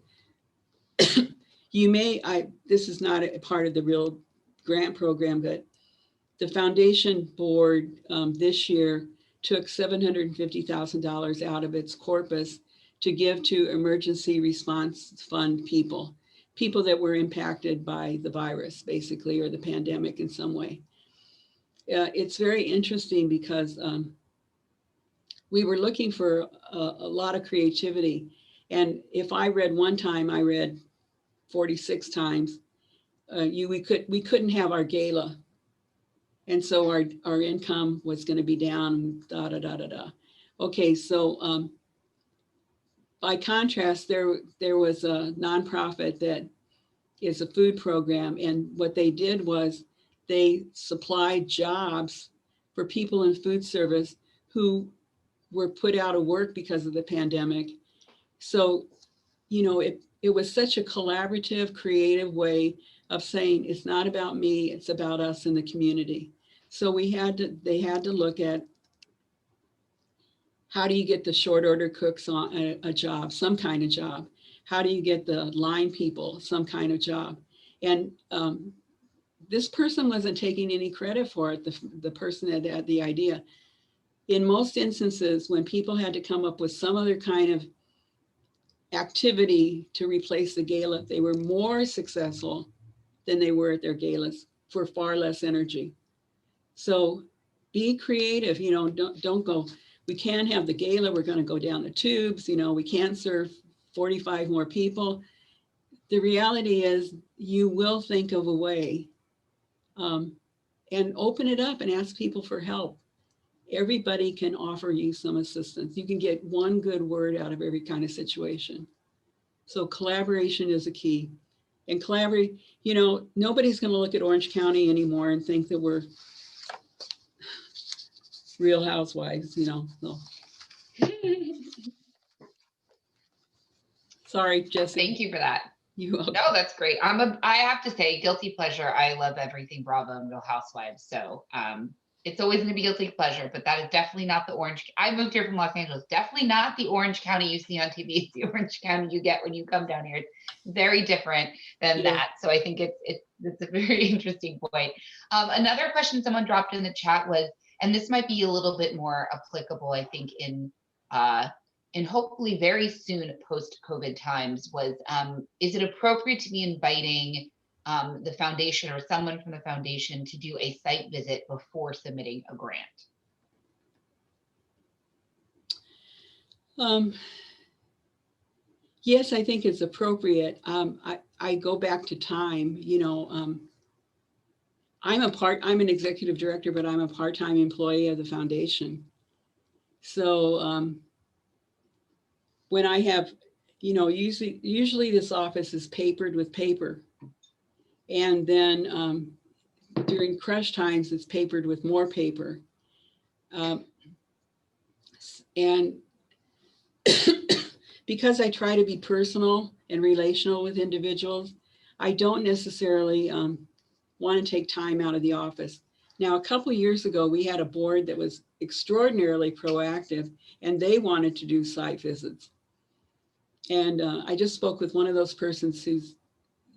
Speaker 4: This is not a part of the real grant program, but the foundation board this year took $750,000 out of its corpus to give to emergency response fund people that were impacted by the virus, basically, or the pandemic in some way. It's very interesting because we were looking for a lot of creativity. And if I read one time, I read 46 times. We couldn't have our gala. And so our income was going to be down, da, da, da, da, da. Okay, so by contrast, there was a nonprofit that is a food program. And what they did was they supplied jobs for people in food service who were put out of work because of the pandemic. So, it was such a collaborative, creative way of saying, it's not about me, it's about us in the community. So they had to look at, how do you get the short order cooks on a job, some kind of job? How do you get the line people some kind of job? And this person wasn't taking any credit for it, the person that had the idea. In most instances, when people had to come up with some other kind of activity to replace the gala, they were more successful than they were at their galas for far less energy. So be creative, don't go, we can't have the gala, we're going to go down the tubes, we can't serve 45 more people. The reality is you will think of a way and open it up and ask people for help. Everybody can offer you some assistance. You can get one good word out of every kind of situation. So collaboration is a key. And collaborate, nobody's going to look at Orange County anymore and think that we're Real Housewives, so. Sorry, Jessie.
Speaker 2: Thank you for that.
Speaker 4: No,
Speaker 2: that's great. I have to say, guilty pleasure. I love everything Bravo and Real Housewives. So it's always going to be guilty pleasure, but that is definitely not the Orange. I moved here from Los Angeles. Definitely not the Orange County you see on TV. It's the Orange County you get when you come down here. It's very different than that. So I think it's a very interesting point. Another question someone dropped in the chat was, and this might be a little bit more applicable, I think, in hopefully very soon post-COVID times, was, is it appropriate to be inviting the foundation or someone from the foundation to do a site visit before submitting a grant?
Speaker 4: Yes, I think it's appropriate. I go back to time, I'm an executive director, but I'm a part-time employee of the foundation. So when I have, usually this office is papered with paper. And then during crush times, it's papered with more paper. And because I try to be personal and relational with individuals, I don't necessarily want to take time out of the office. Now, a couple of years ago, we had a board that was extraordinarily proactive, and they wanted to do site visits. And I just spoke with one of those persons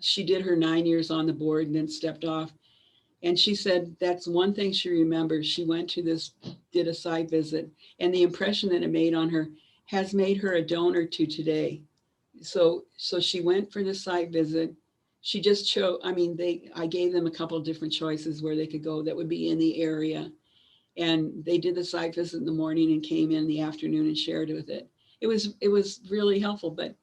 Speaker 4: she did her 9 years on the board and then stepped off. And she said that's one thing she remembers. She went to did a site visit, and the impression that it made on her has made her a donor to today. So she went for the site visit. She just chose, I gave them a couple of different choices where they could go that would be in the area. And they did the site visit in the morning and came in the afternoon and shared with it. It was really helpful, but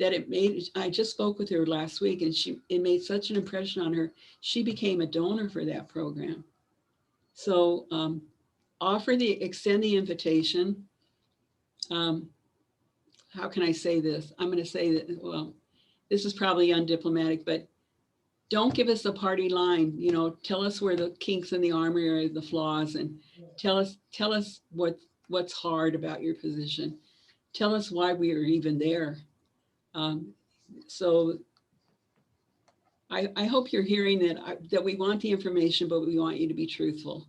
Speaker 4: I just spoke with her last week, and it made such an impression on her. She became a donor for that program. So extend the invitation. How can I say this? I'm going to say that, well, this is probably undiplomatic, but don't give us a party line. You know, tell us where the kinks in the armor are, the flaws, and tell us what's hard about your position. Tell us why we are even there. So I hope you're hearing that we want the information, but we want you to be truthful.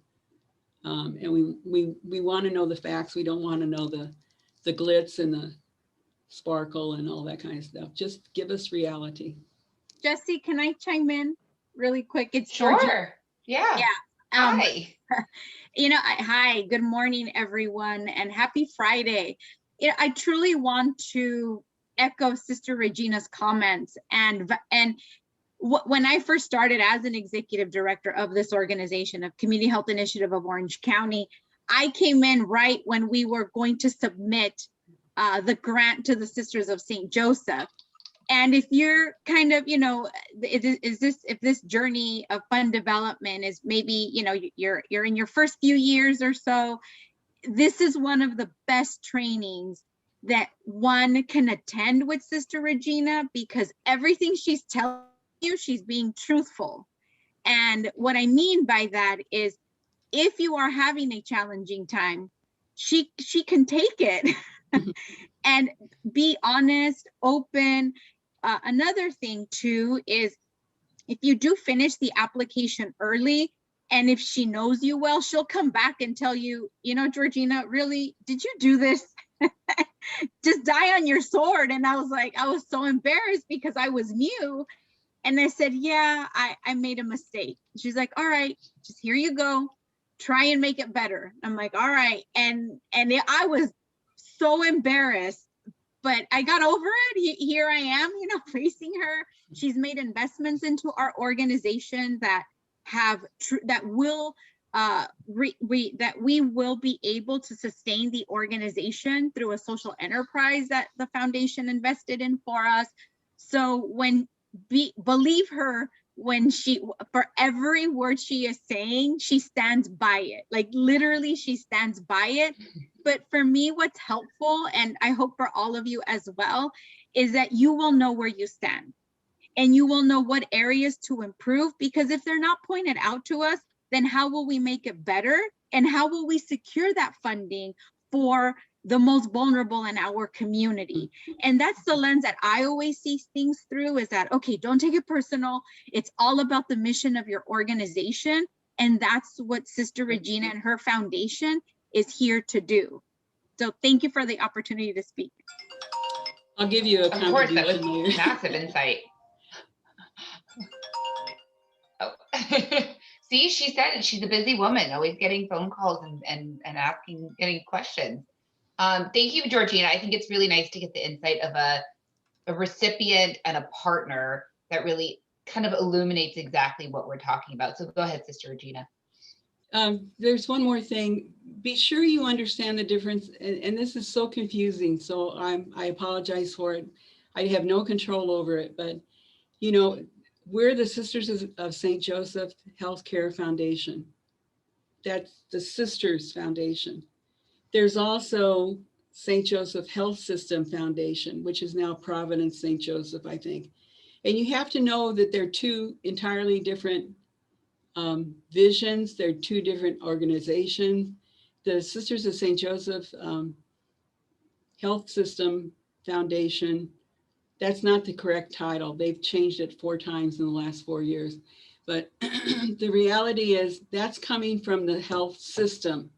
Speaker 4: And we want to know the facts. We don't want to know the glitz and the sparkle and all that kind of stuff. Just give us reality.
Speaker 6: Jessie, can I chime in really quick? It's
Speaker 2: Sure.
Speaker 6: Georgia.
Speaker 2: Yeah. Hi.
Speaker 6: Hi, good morning, everyone, and happy Friday. I truly want to echo Sister Regina's comments. And when I first started as an executive director of this organization, of Community Health Initiative of Orange County, I came in right when we were going to submit the grant to the Sisters of St. Joseph. And if you're kind of, if this journey of fund development is maybe, you're in your first few years or so, this is one of the best trainings that one can attend with Sister Regina, because everything she's telling you, she's being truthful. And what I mean by that is, if you are having a challenging time, she can take it and be honest, open. Another thing too is, if you do finish the application early, and if she knows you well, she'll come back and tell you, Georgina, really, did you do this? Just die on your sword. And I was so embarrassed because I was new. And I said, yeah, I made a mistake. She's like, all right, just here you go. Try and make it better. I'm like, all right. And I was so embarrassed, but I got over it. Here I am, facing her. She's made investments into our organization that we will be able to sustain the organization through a social enterprise that the foundation invested in for us. So believe her when for every word she is saying, she stands by it. Like literally, she stands by it. But for me, what's helpful, and I hope for all of you as well, is that you will know where you stand and you will know what areas to improve, because if they're not pointed out to us, then how will we make it better? And how will we secure that funding for the most vulnerable in our community? And that's the lens that I always see things through, is that, okay, don't take it personal. It's all about the mission of your organization. And that's what Sister Regina and her foundation is here to do. So thank you for the opportunity to speak.
Speaker 4: I'll give you a
Speaker 2: Of course, that was
Speaker 4: contribution later.
Speaker 2: massive insight. Oh. See, she said it. She's a busy woman, always getting phone calls and asking, getting questions. Thank you, Georgina. I think it's really nice to get the insight of a recipient and a partner that really kind of illuminates exactly what we're talking about. So go ahead, Sister Regina.
Speaker 4: There's one more thing. Be sure you understand the difference. And this is so confusing. So I apologize for it. I have no control over it. But, we're the Sisters of St. Joseph Healthcare Foundation. That's the Sisters Foundation. There's also St. Joseph Health System Foundation, which is now Providence St. Joseph, I think. And you have to know that they're two entirely different visions. They're two different organizations. The Sisters of St. Joseph Health System Foundation, that's not the correct title. They've changed it 4 times in the last 4 years. But the reality is that's coming from the health system,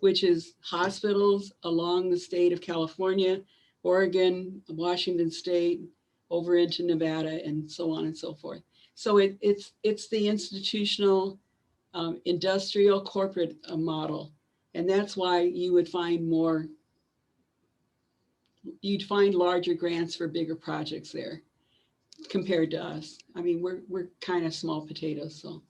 Speaker 4: which is hospitals along the state of California, Oregon, Washington State, over into Nevada, and so on and so forth. So it's the institutional, industrial, corporate model. And that's why you would find you'd find larger grants for bigger projects there compared to us. I mean, we're kind of small potatoes, so.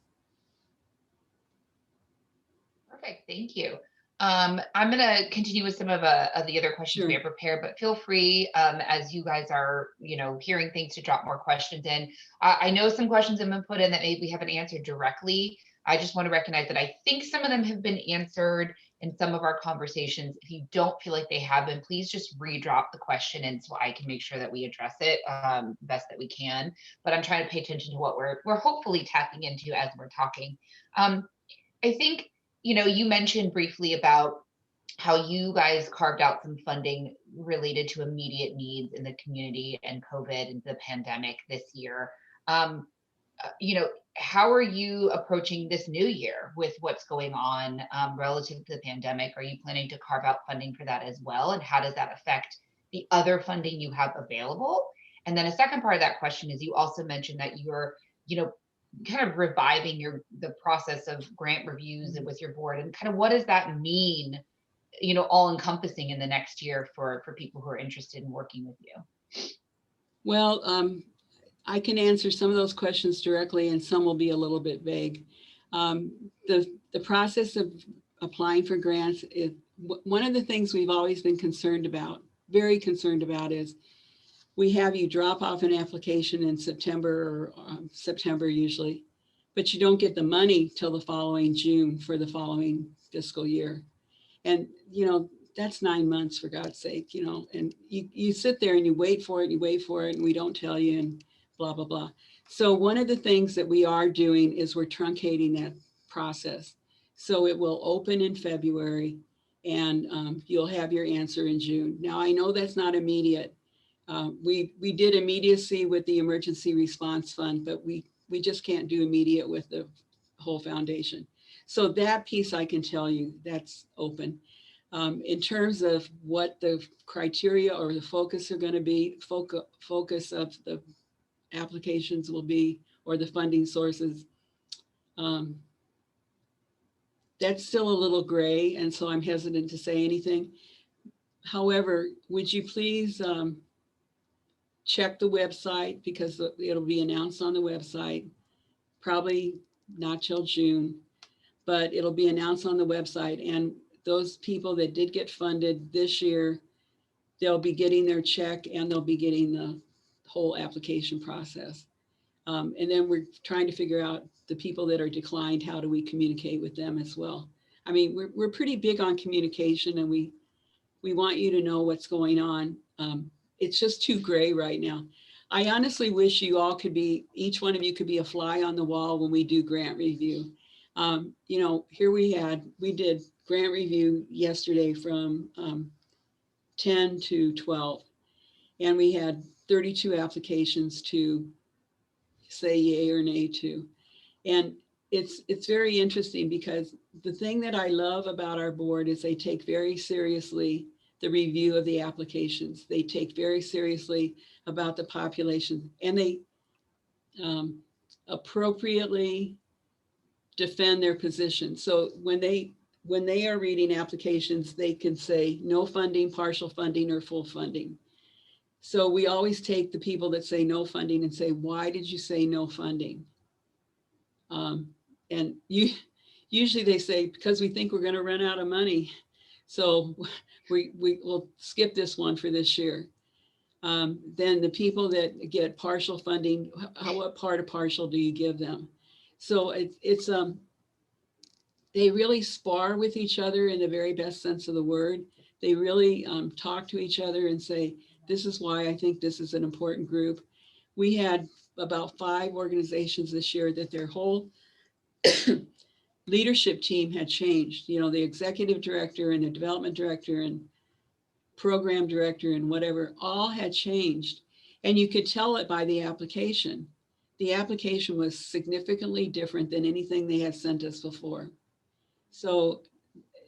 Speaker 2: Perfect, thank you. I'm gonna continue with some of the other questions we have prepared, but feel free as you guys are, hearing things, to drop more questions in. I know some questions have been put in that maybe we haven't answered directly. I just want to recognize that I think some of them have been answered in some of our conversations. If you don't feel like they have been, please just redrop the question in so I can make sure that we address it best that we can. But I'm trying to pay attention to what we're hopefully tapping into as we're talking. I think, you mentioned briefly about how you guys carved out some funding related to immediate needs in the community and COVID and the pandemic this year. How are you approaching this new year with what's going on relative to the pandemic? Are you planning to carve out funding for that as well? And how does that affect the other funding you have available? And then a second part of that question is, you also mentioned that you're, kind of reviving the process of grant reviews with your board, and kind of what does that mean, all encompassing in the next year for people who are interested in working with you?
Speaker 4: Well, I can answer some of those questions directly, and some will be a little bit vague. The process of applying for grants is one of the things we've always been concerned about, very concerned about, is we have you drop off an application in September or September usually, but you don't get the money till the following June for the following fiscal year. And, that's 9 months, for God's sake, and you sit there and you wait for it, and we don't tell you, and blah, blah, blah. So one of the things that we are doing is we're truncating that process. So it will open in February, and you'll have your answer in June. Now, I know that's not immediate. We did immediacy with the Emergency Response Fund, but we just can't do immediate with the whole foundation. So that piece I can tell you, that's open. In terms of what the criteria or the focus are going to be, focus of the applications will be, or the funding sources, that's still a little gray, and so I'm hesitant to say anything. However, would you please check the website, because it'll be announced on the website, probably not till June, but it'll be announced on the website. And those people that did get funded this year, they'll be getting their check, and they'll be getting the whole application process. And then we're trying to figure out the people that are declined, how do we communicate with them as well? I mean, we're pretty big on communication, and we want you to know what's going on. It's just too gray right now. I honestly wish you all could be, each one of you could be a fly on the wall when we do grant review. Here we did grant review yesterday from 10 to 12, and we had 32 applications to say yay or nay to. And it's very interesting, because the thing that I love about our board is they take very seriously the review of the applications. They take very seriously about the population, and they appropriately defend their position. So when they are reading applications, they can say no funding, partial funding, or full funding. So we always take the people that say no funding and say, why did you say no funding? And usually they say, because we think we're going to run out of money. So we will skip this one for this year. Then the people that get partial funding, what part of partial do you give them? So they really spar with each other in the very best sense of the word. They really talk to each other and say, this is why I think this is an important group. We had about 5 organizations this year that their whole leadership team had changed. The executive director and the development director and program director and whatever, all had changed. And you could tell it by the application. The application was significantly different than anything they had sent us before. So,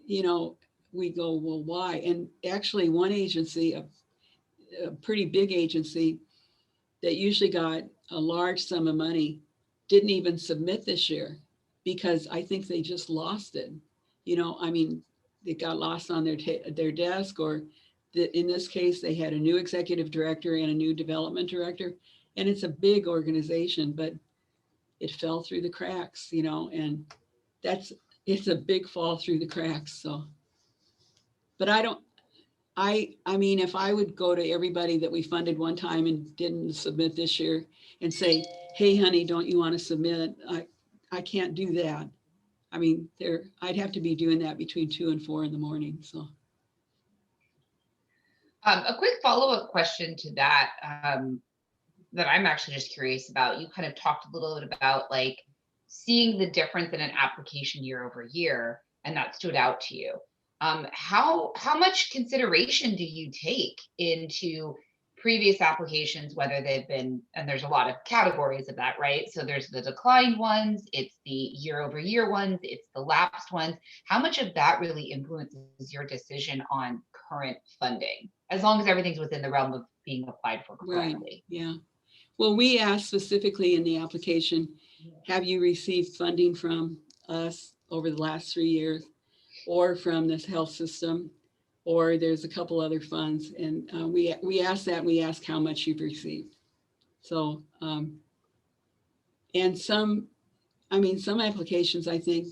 Speaker 4: we go, well, why? And actually one agency, a pretty big agency that usually got a large sum of money, didn't even submit this year, because I think they just lost it. It got lost on their desk, or in this case, they had a new executive director and a new development director, and it's a big organization, but it fell through the cracks, and it's a big fall through the cracks. So, but I mean, if I would go to everybody that we funded one time and didn't submit this year and say, hey, honey, don't you want to submit? I can't do that. I mean, I'd have to be doing that between 2 and 4 in the morning, so.
Speaker 2: A quick follow-up question to that, that I'm actually just curious about. You kind of talked a little bit about like seeing the difference in an application year over year, and that stood out to you. How much consideration do you take into previous applications, whether they've been, and there's a lot of categories of that, right? So there's the declined ones, it's the year over year ones, it's the lapsed ones. How much of that really influences your decision on current funding, as long as everything's within the realm of being applied for correctly?
Speaker 4: Right, yeah. Well, we asked specifically in the application, have you received funding from us over the last 3 years or from this health system? Or there's a couple other funds, and we asked that, and we asked how much you've received. So, and some applications, I think,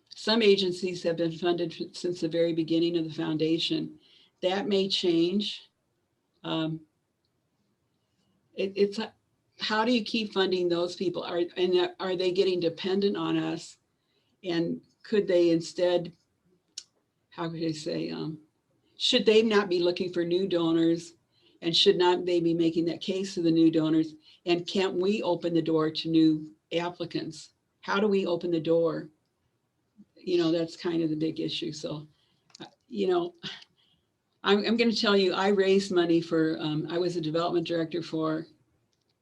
Speaker 4: some agencies have been funded since the very beginning of the foundation. That may change. It's how do you keep funding those people? Are they getting dependent on us? And could they instead, how could I say, should they not be looking for new donors, and should not they be making that case to the new donors? And can't we open the door to new applicants? How do we open the door? You know, that's kind of the big issue. So, you know, I'm going to tell you, I raised money for, I was a development director for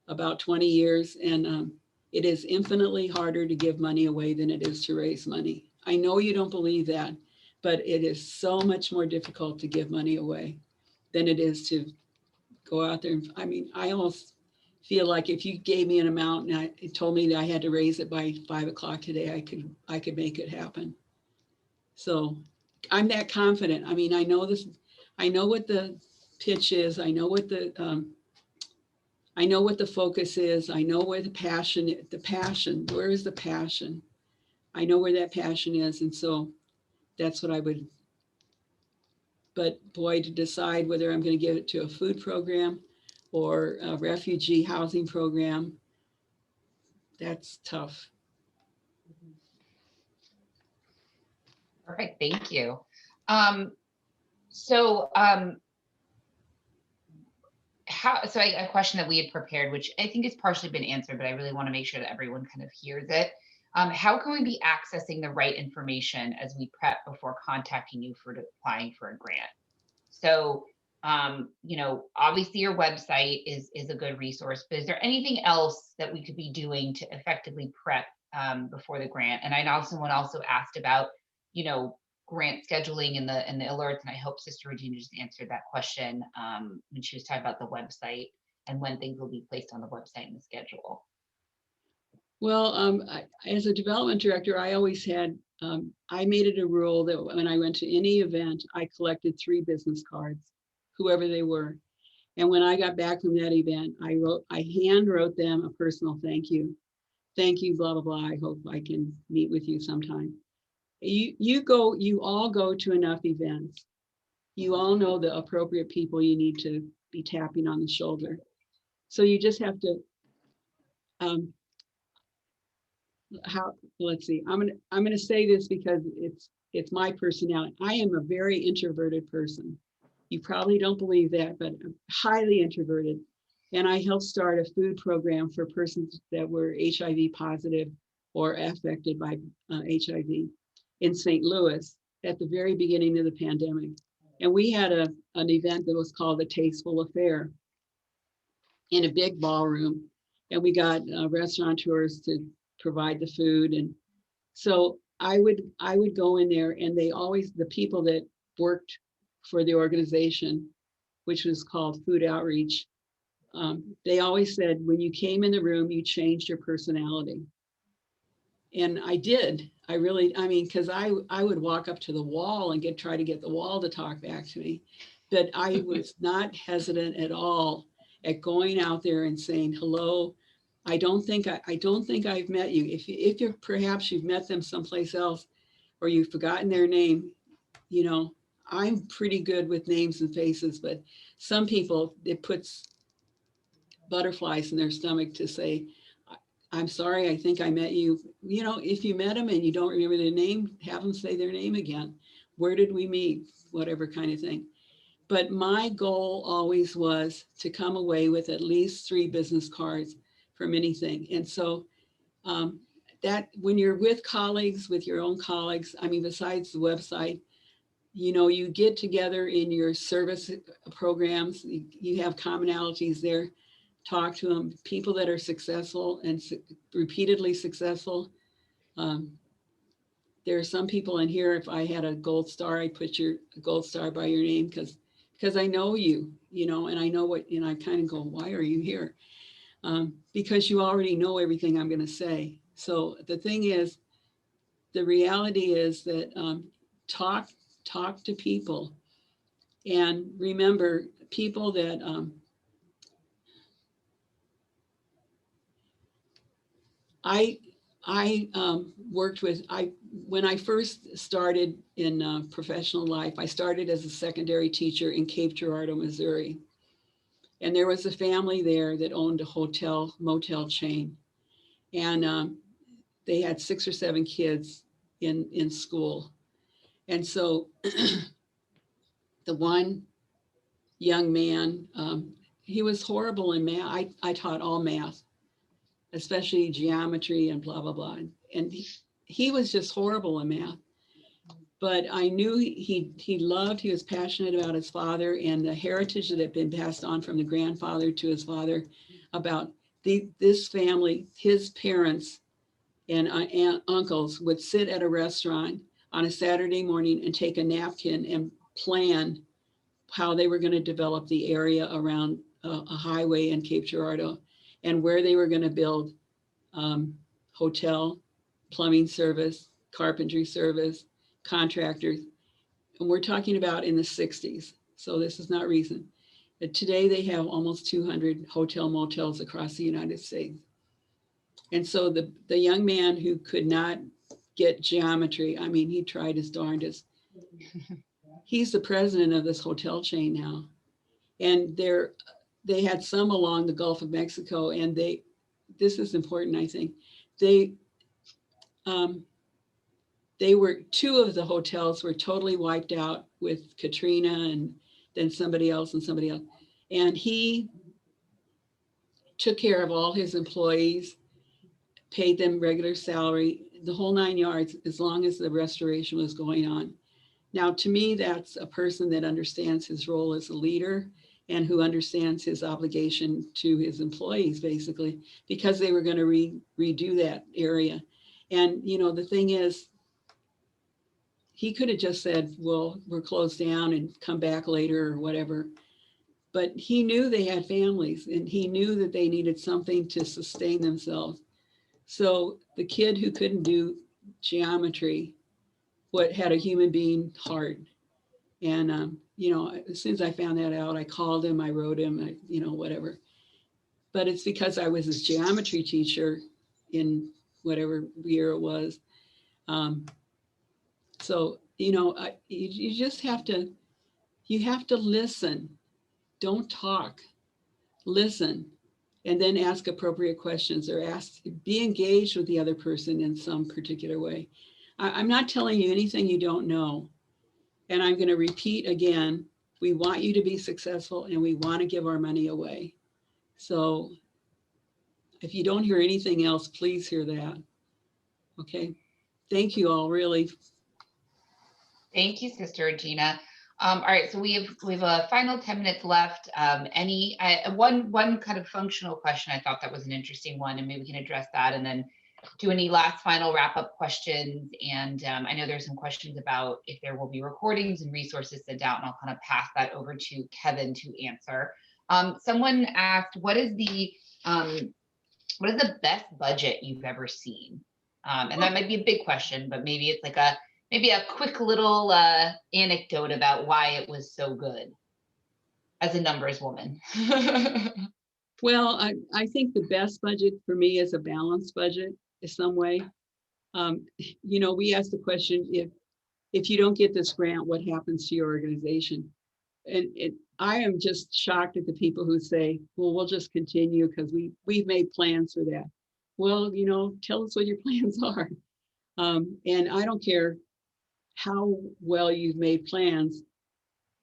Speaker 4: about 20 years, and it is infinitely harder to give money away than it is to raise money. I know you don't believe that, but it is so much more difficult to give money away than it is to go out there. I mean, I almost feel like if you gave me an amount and it told me that I had to raise it by 5 o'clock today, I could make it happen. So I'm that confident. I mean, I know this, I know what the pitch is. I know what the focus is. I know where the passion, where is the passion? I know where that passion is. And so that's what I would, but boy, to decide whether I'm going to give it to a food program or a refugee housing program, that's tough.
Speaker 2: Perfect, thank you. A question that we had prepared, which I think has partially been answered, but I really want to make sure that everyone kind of hears it. How can we be accessing the right information as we prep before contacting you for applying for a grant? So, you know, obviously your website is a good resource, but is there anything else that we could be doing to effectively prep before the grant? And I know someone also asked about, you know, grant scheduling and the alerts, and I hope Sister Regina just answered that question when she was talking about the website and when things will be placed on the website and the schedule.
Speaker 4: Well, as a development director, I always had, I made it a rule that when I went to any event, I collected 3 business cards, whoever they were. And when I got back from that event, I hand wrote them a personal thank you. Thank you, blah, blah, blah. I hope I can meet with you sometime. You all go to enough events. You all know the appropriate people you need to be tapping on the shoulder. So you just have to, let's see, I'm gonna say this because it's my personality. I am a very introverted person. You probably don't believe that, but I'm highly introverted. And I helped start a food program for persons that were HIV positive or affected by HIV in St. Louis at the very beginning of the pandemic. And we had an event that was called the Tasteful Affair in a big ballroom. And we got restaurateurs to provide the food. And so I would go in there, and the people that worked for the organization, which was called Food Outreach, they always said, when you came in the room, you changed your personality. And I did. I mean, because I would walk up to the wall and try to get the wall to talk back to me. But I was not hesitant at all at going out there and saying, hello, I don't think I've met you. If you're perhaps you've met them someplace else or you've forgotten their name, you know, I'm pretty good with names and faces, but some people, it puts butterflies in their stomach to say, I'm sorry, I think I met you. You know, if you met them and you don't remember their name, have them say their name again. Where did we meet? Whatever kind of thing. But my goal always was to come away with at least 3 business cards from anything. And so that when you're with colleagues, with your own colleagues, I mean, besides the website, you know, you get together in your service programs, you have commonalities there, talk to them, people that are successful and repeatedly successful. There are some people in here, if I had a gold star, I'd put your gold star by your name because I know you, you know, and I know what, and I kind of go, why are you here? Because you already know everything I'm going to say. So the thing is, the reality is that talk to people, and remember people that I worked with. When I first started in professional life, I started as a secondary teacher in Cape Girardeau, Missouri. And there was a family there that owned a motel chain. And they had 6 or 7 kids in school. And so the one young man, he was horrible in math. I taught all math, especially geometry and blah, blah, blah. And he was just horrible in math. But I knew he loved, he was passionate about his father and the heritage that had been passed on from the grandfather to his father about this family. His parents and uncles would sit at a restaurant on a Saturday morning and take a napkin and plan how they were going to develop the area around a highway in Cape Girardeau and where they were going to build hotel, plumbing service, carpentry service, contractors. And we're talking about in the 60s. So this is not recent. But today they have almost 200 hotel motels across the United States. And so the young man who could not get geometry, I mean, he tried his darndest. He's the president of this hotel chain now. And they had some along the Gulf of Mexico, and this is important, I think. They were 2 of the hotels were totally wiped out with Katrina and then somebody else. And he took care of all his employees, paid them regular salary, the whole 9 yards, as long as the restoration was going on. Now, to me, that's a person that understands his role as a leader and who understands his obligation to his employees, basically, because they were going to redo that area. And, you know, the thing is, he could have just said, well, we're closed down and come back later or whatever. But he knew they had families and he knew that they needed something to sustain themselves. So the kid who couldn't do geometry, had a human being heart. And, you know, as soon as I found that out, I called him, I wrote him, you know, whatever. But it's because I was his geometry teacher in whatever year it was. So, you know, you just have to listen. Don't talk, listen, and then ask appropriate questions or be engaged with the other person in some particular way. I'm not telling you anything you don't know. And I'm going to repeat again, we want you to be successful and we want to give our money away. So if you don't hear anything else, please hear that. Okay. Thank you all, really.
Speaker 2: Thank you, Sister Regina. All right, so we have a final 10 minutes left. One kind of functional question, I thought that was an interesting one, and maybe we can address that and then do any last final wrap-up questions. And I know there's some questions about if there will be recordings and resources sent out, and I'll kind of pass that over to Kevin to answer. Someone asked, what is the best budget you've ever seen? And that might be a big question, but maybe it's like a quick little anecdote about why it was so good as a numbers woman.
Speaker 4: Well, I think the best budget for me is a balanced budget in some way. You know, we asked the question, if you don't get this grant, what happens to your organization? And I am just shocked at the people who say, well, we'll just continue because we've made plans for that. well, you know, tell us what your plans are. And I don't care how well you've made plans.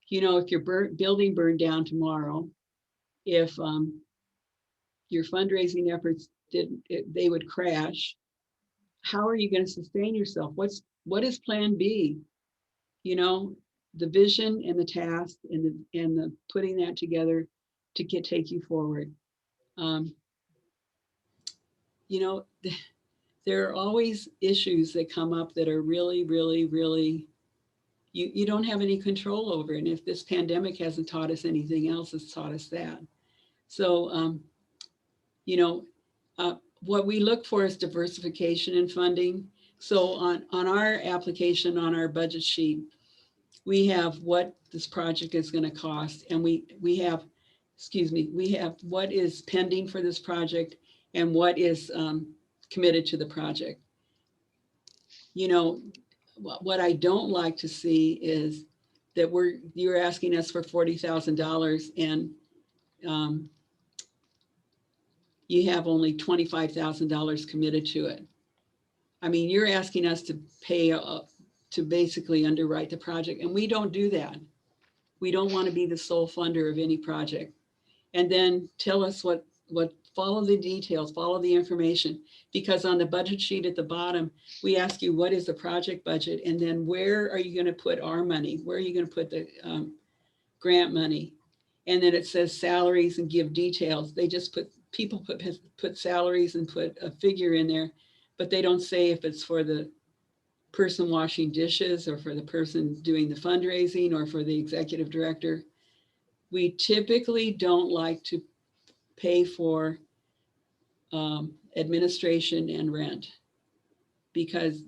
Speaker 4: You know, if your building burned down tomorrow, if your fundraising efforts they would crash, how are you going to sustain yourself? What is plan B? You know, the vision and the task and the putting that together to take you forward. You know, there are always issues that come up that are really, really, really, you don't have any control over. And if this pandemic hasn't taught us anything else, it's taught us that. So, you know, what we look for is diversification in funding. So on our application, on our budget sheet, we have what this project is going to cost. And we have what is pending for this project and what is committed to the project. You know, what I don't like to see is that you're asking us for $40,000 and you have only $25,000 committed to it. I mean, you're asking us to pay to basically underwrite the project, and we don't do that. We don't want to be the sole funder of any project. And then tell us follow the details, follow the information, because on the budget sheet at the bottom, we ask you, what is the project budget? And then where are you going to put our money? Where are you going to put the grant money? And then it says salaries and give details. They just people put salaries and put a figure in there, but they don't say if it's for the person washing dishes or for the person doing the fundraising or for the executive director. We typically don't like to pay for administration and rent, because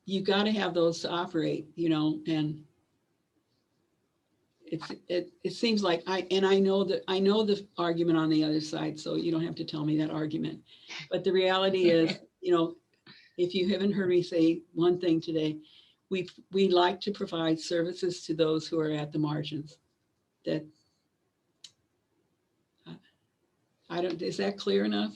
Speaker 4: you got to have those to operate, you know. And it seems like I know the argument on the other side, so you don't have to tell me that argument. But the reality is, you know, if you haven't heard me say one thing today, we like to provide services to those who are at the margins. That is that clear enough?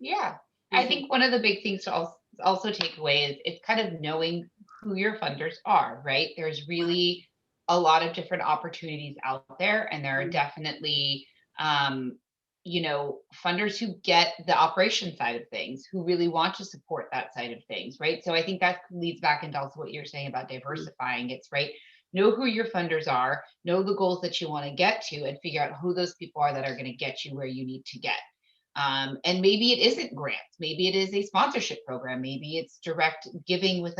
Speaker 2: Yeah, I think one of the big things to also take away is it's kind of knowing who your funders are, right? There's really a lot of different opportunities out there, and there are definitely, you know, funders who get the operation side of things, who really want to support that side of things, right? So I think that leads back into also what you're saying about diversifying. It's right. Know who your funders are, know the goals that you want to get to, and figure out who those people are that are going to get you where you need to get. And maybe it isn't grants, maybe it is a sponsorship program, maybe it's direct giving with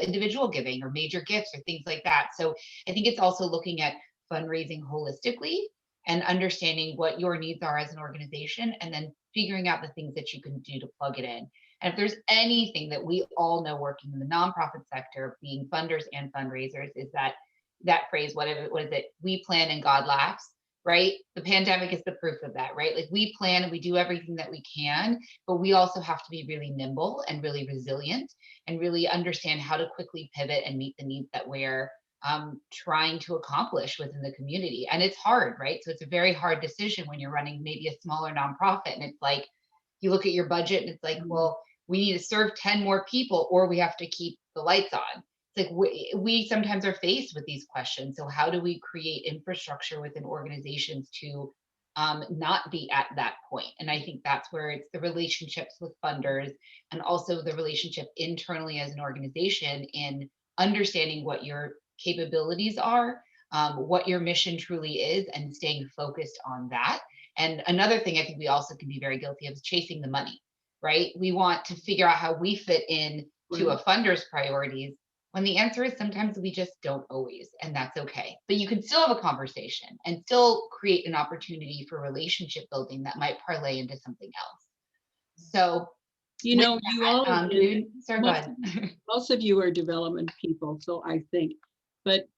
Speaker 2: individual giving or major gifts or things like that. So I think it's also looking at fundraising holistically and understanding what your needs are as an organization, and then figuring out the things that you can do to plug it in. And if there's anything that we all know working in the nonprofit sector, being funders and fundraisers, is that phrase, what is it? We plan and God laughs, right? The pandemic is the proof of that, right? Like, we plan and we do everything that we can, but we also have to be really nimble and really resilient and really understand how to quickly pivot and meet the needs that we're trying to accomplish within the community. And it's hard, right? So it's a very hard decision when you're running maybe a smaller nonprofit, and it's like, you look at your budget and it's like, well, we need to serve 10 more people, or we have to keep the lights on. It's like we sometimes are faced with these questions. So how do we create infrastructure within organizations to not be at that point? And I think that's where it's the relationships with funders, and also the relationship internally as an organization in understanding what your capabilities are, what your mission truly is, and staying focused on that. And another thing I think we also can be very guilty of is chasing the money, right? We want to figure out how we fit in to a funder's priorities, when the answer is sometimes we just don't always, and that's okay. But you can still have a conversation and still create an opportunity for relationship building that might parlay into something else. So,
Speaker 4: you know, you all, most of you are development people, so I think, but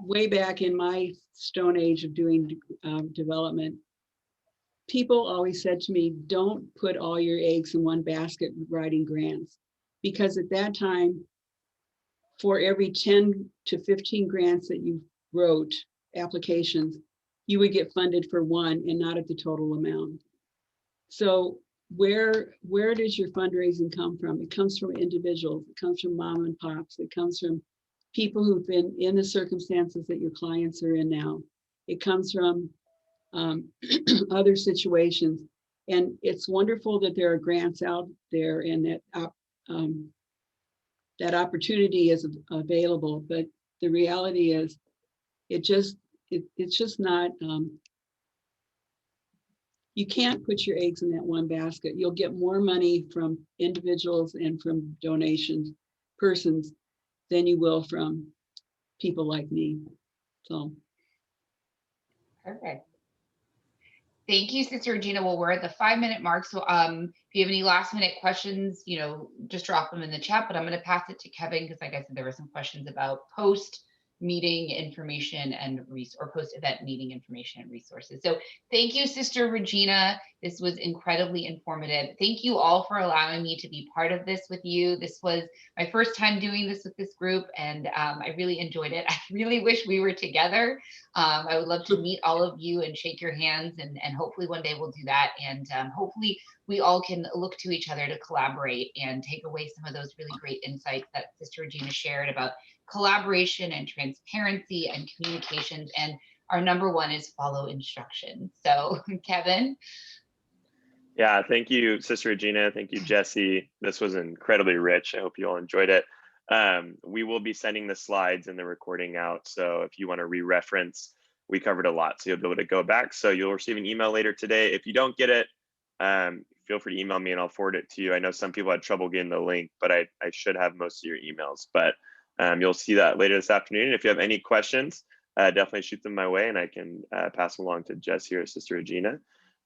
Speaker 4: way back in my stone age of doing development, people always said to me, don't put all your eggs in one basket writing grants, because at that time, for every 10 to 15 grants that you wrote, applications, you would get funded for one and not at the total amount. So where does your fundraising come from? It comes from individuals. It comes from mom and pops. It comes from people who've been in the circumstances that your clients are in now. It comes from other situations. And it's wonderful that there are grants out there and that that opportunity is available. But the reality is, it's just not. You can't put your eggs in that one basket. You'll get more money from individuals and from donations, persons, than you will from people like me. So.
Speaker 2: Perfect. Thank you, Sister Regina. Well, we're at the 5-minute mark. So if you have any last minute questions, just drop them in the chat, but I'm going to pass it to Kevin because like I said, there were some questions about post meeting information and post event meeting information and resources. So thank you, Sister Regina. This was incredibly informative. Thank you all for allowing me to be part of this with you. This was my first time doing this with this group, and I really enjoyed it. I really wish we were together. I would love to meet all of you and shake your hands, and hopefully one day we'll do that. And hopefully we all can look to each other to collaborate and take away some of those really great insights that Sister Regina shared about collaboration and transparency and communications. And our number one is follow instructions. So Kevin.
Speaker 5: Yeah, thank you, Sister Regina. Thank you, Jessie. This was incredibly rich. I hope you all enjoyed it. We will be sending the slides and the recording out. So if you want to re-reference, we covered a lot. So you'll be able to go back. So you'll receive an email later today. If you don't get it, feel free to email me and I'll forward it to you. I know some people had trouble getting the link, but I should have most of your emails. But you'll see that later this afternoon. If you have any questions, definitely shoot them my way and I can pass them along to Jessie or Sister Regina.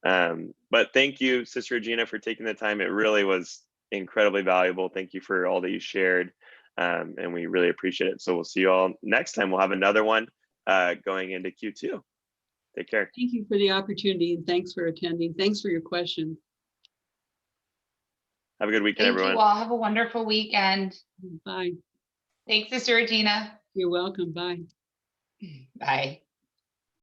Speaker 5: But thank you, Sister Regina, for taking the time. It really was incredibly valuable. Thank you for all that you shared. And we really appreciate it. So we'll see you all next time. We'll have another one going into Q2. Take care.
Speaker 4: Thank you for the opportunity and thanks for attending. Thanks for your questions.
Speaker 5: Have a good weekend, everyone.
Speaker 2: Thank you all. Have a wonderful weekend.
Speaker 4: Bye.
Speaker 2: Thanks, Sister Regina.
Speaker 4: You're welcome. Bye.
Speaker 2: Bye.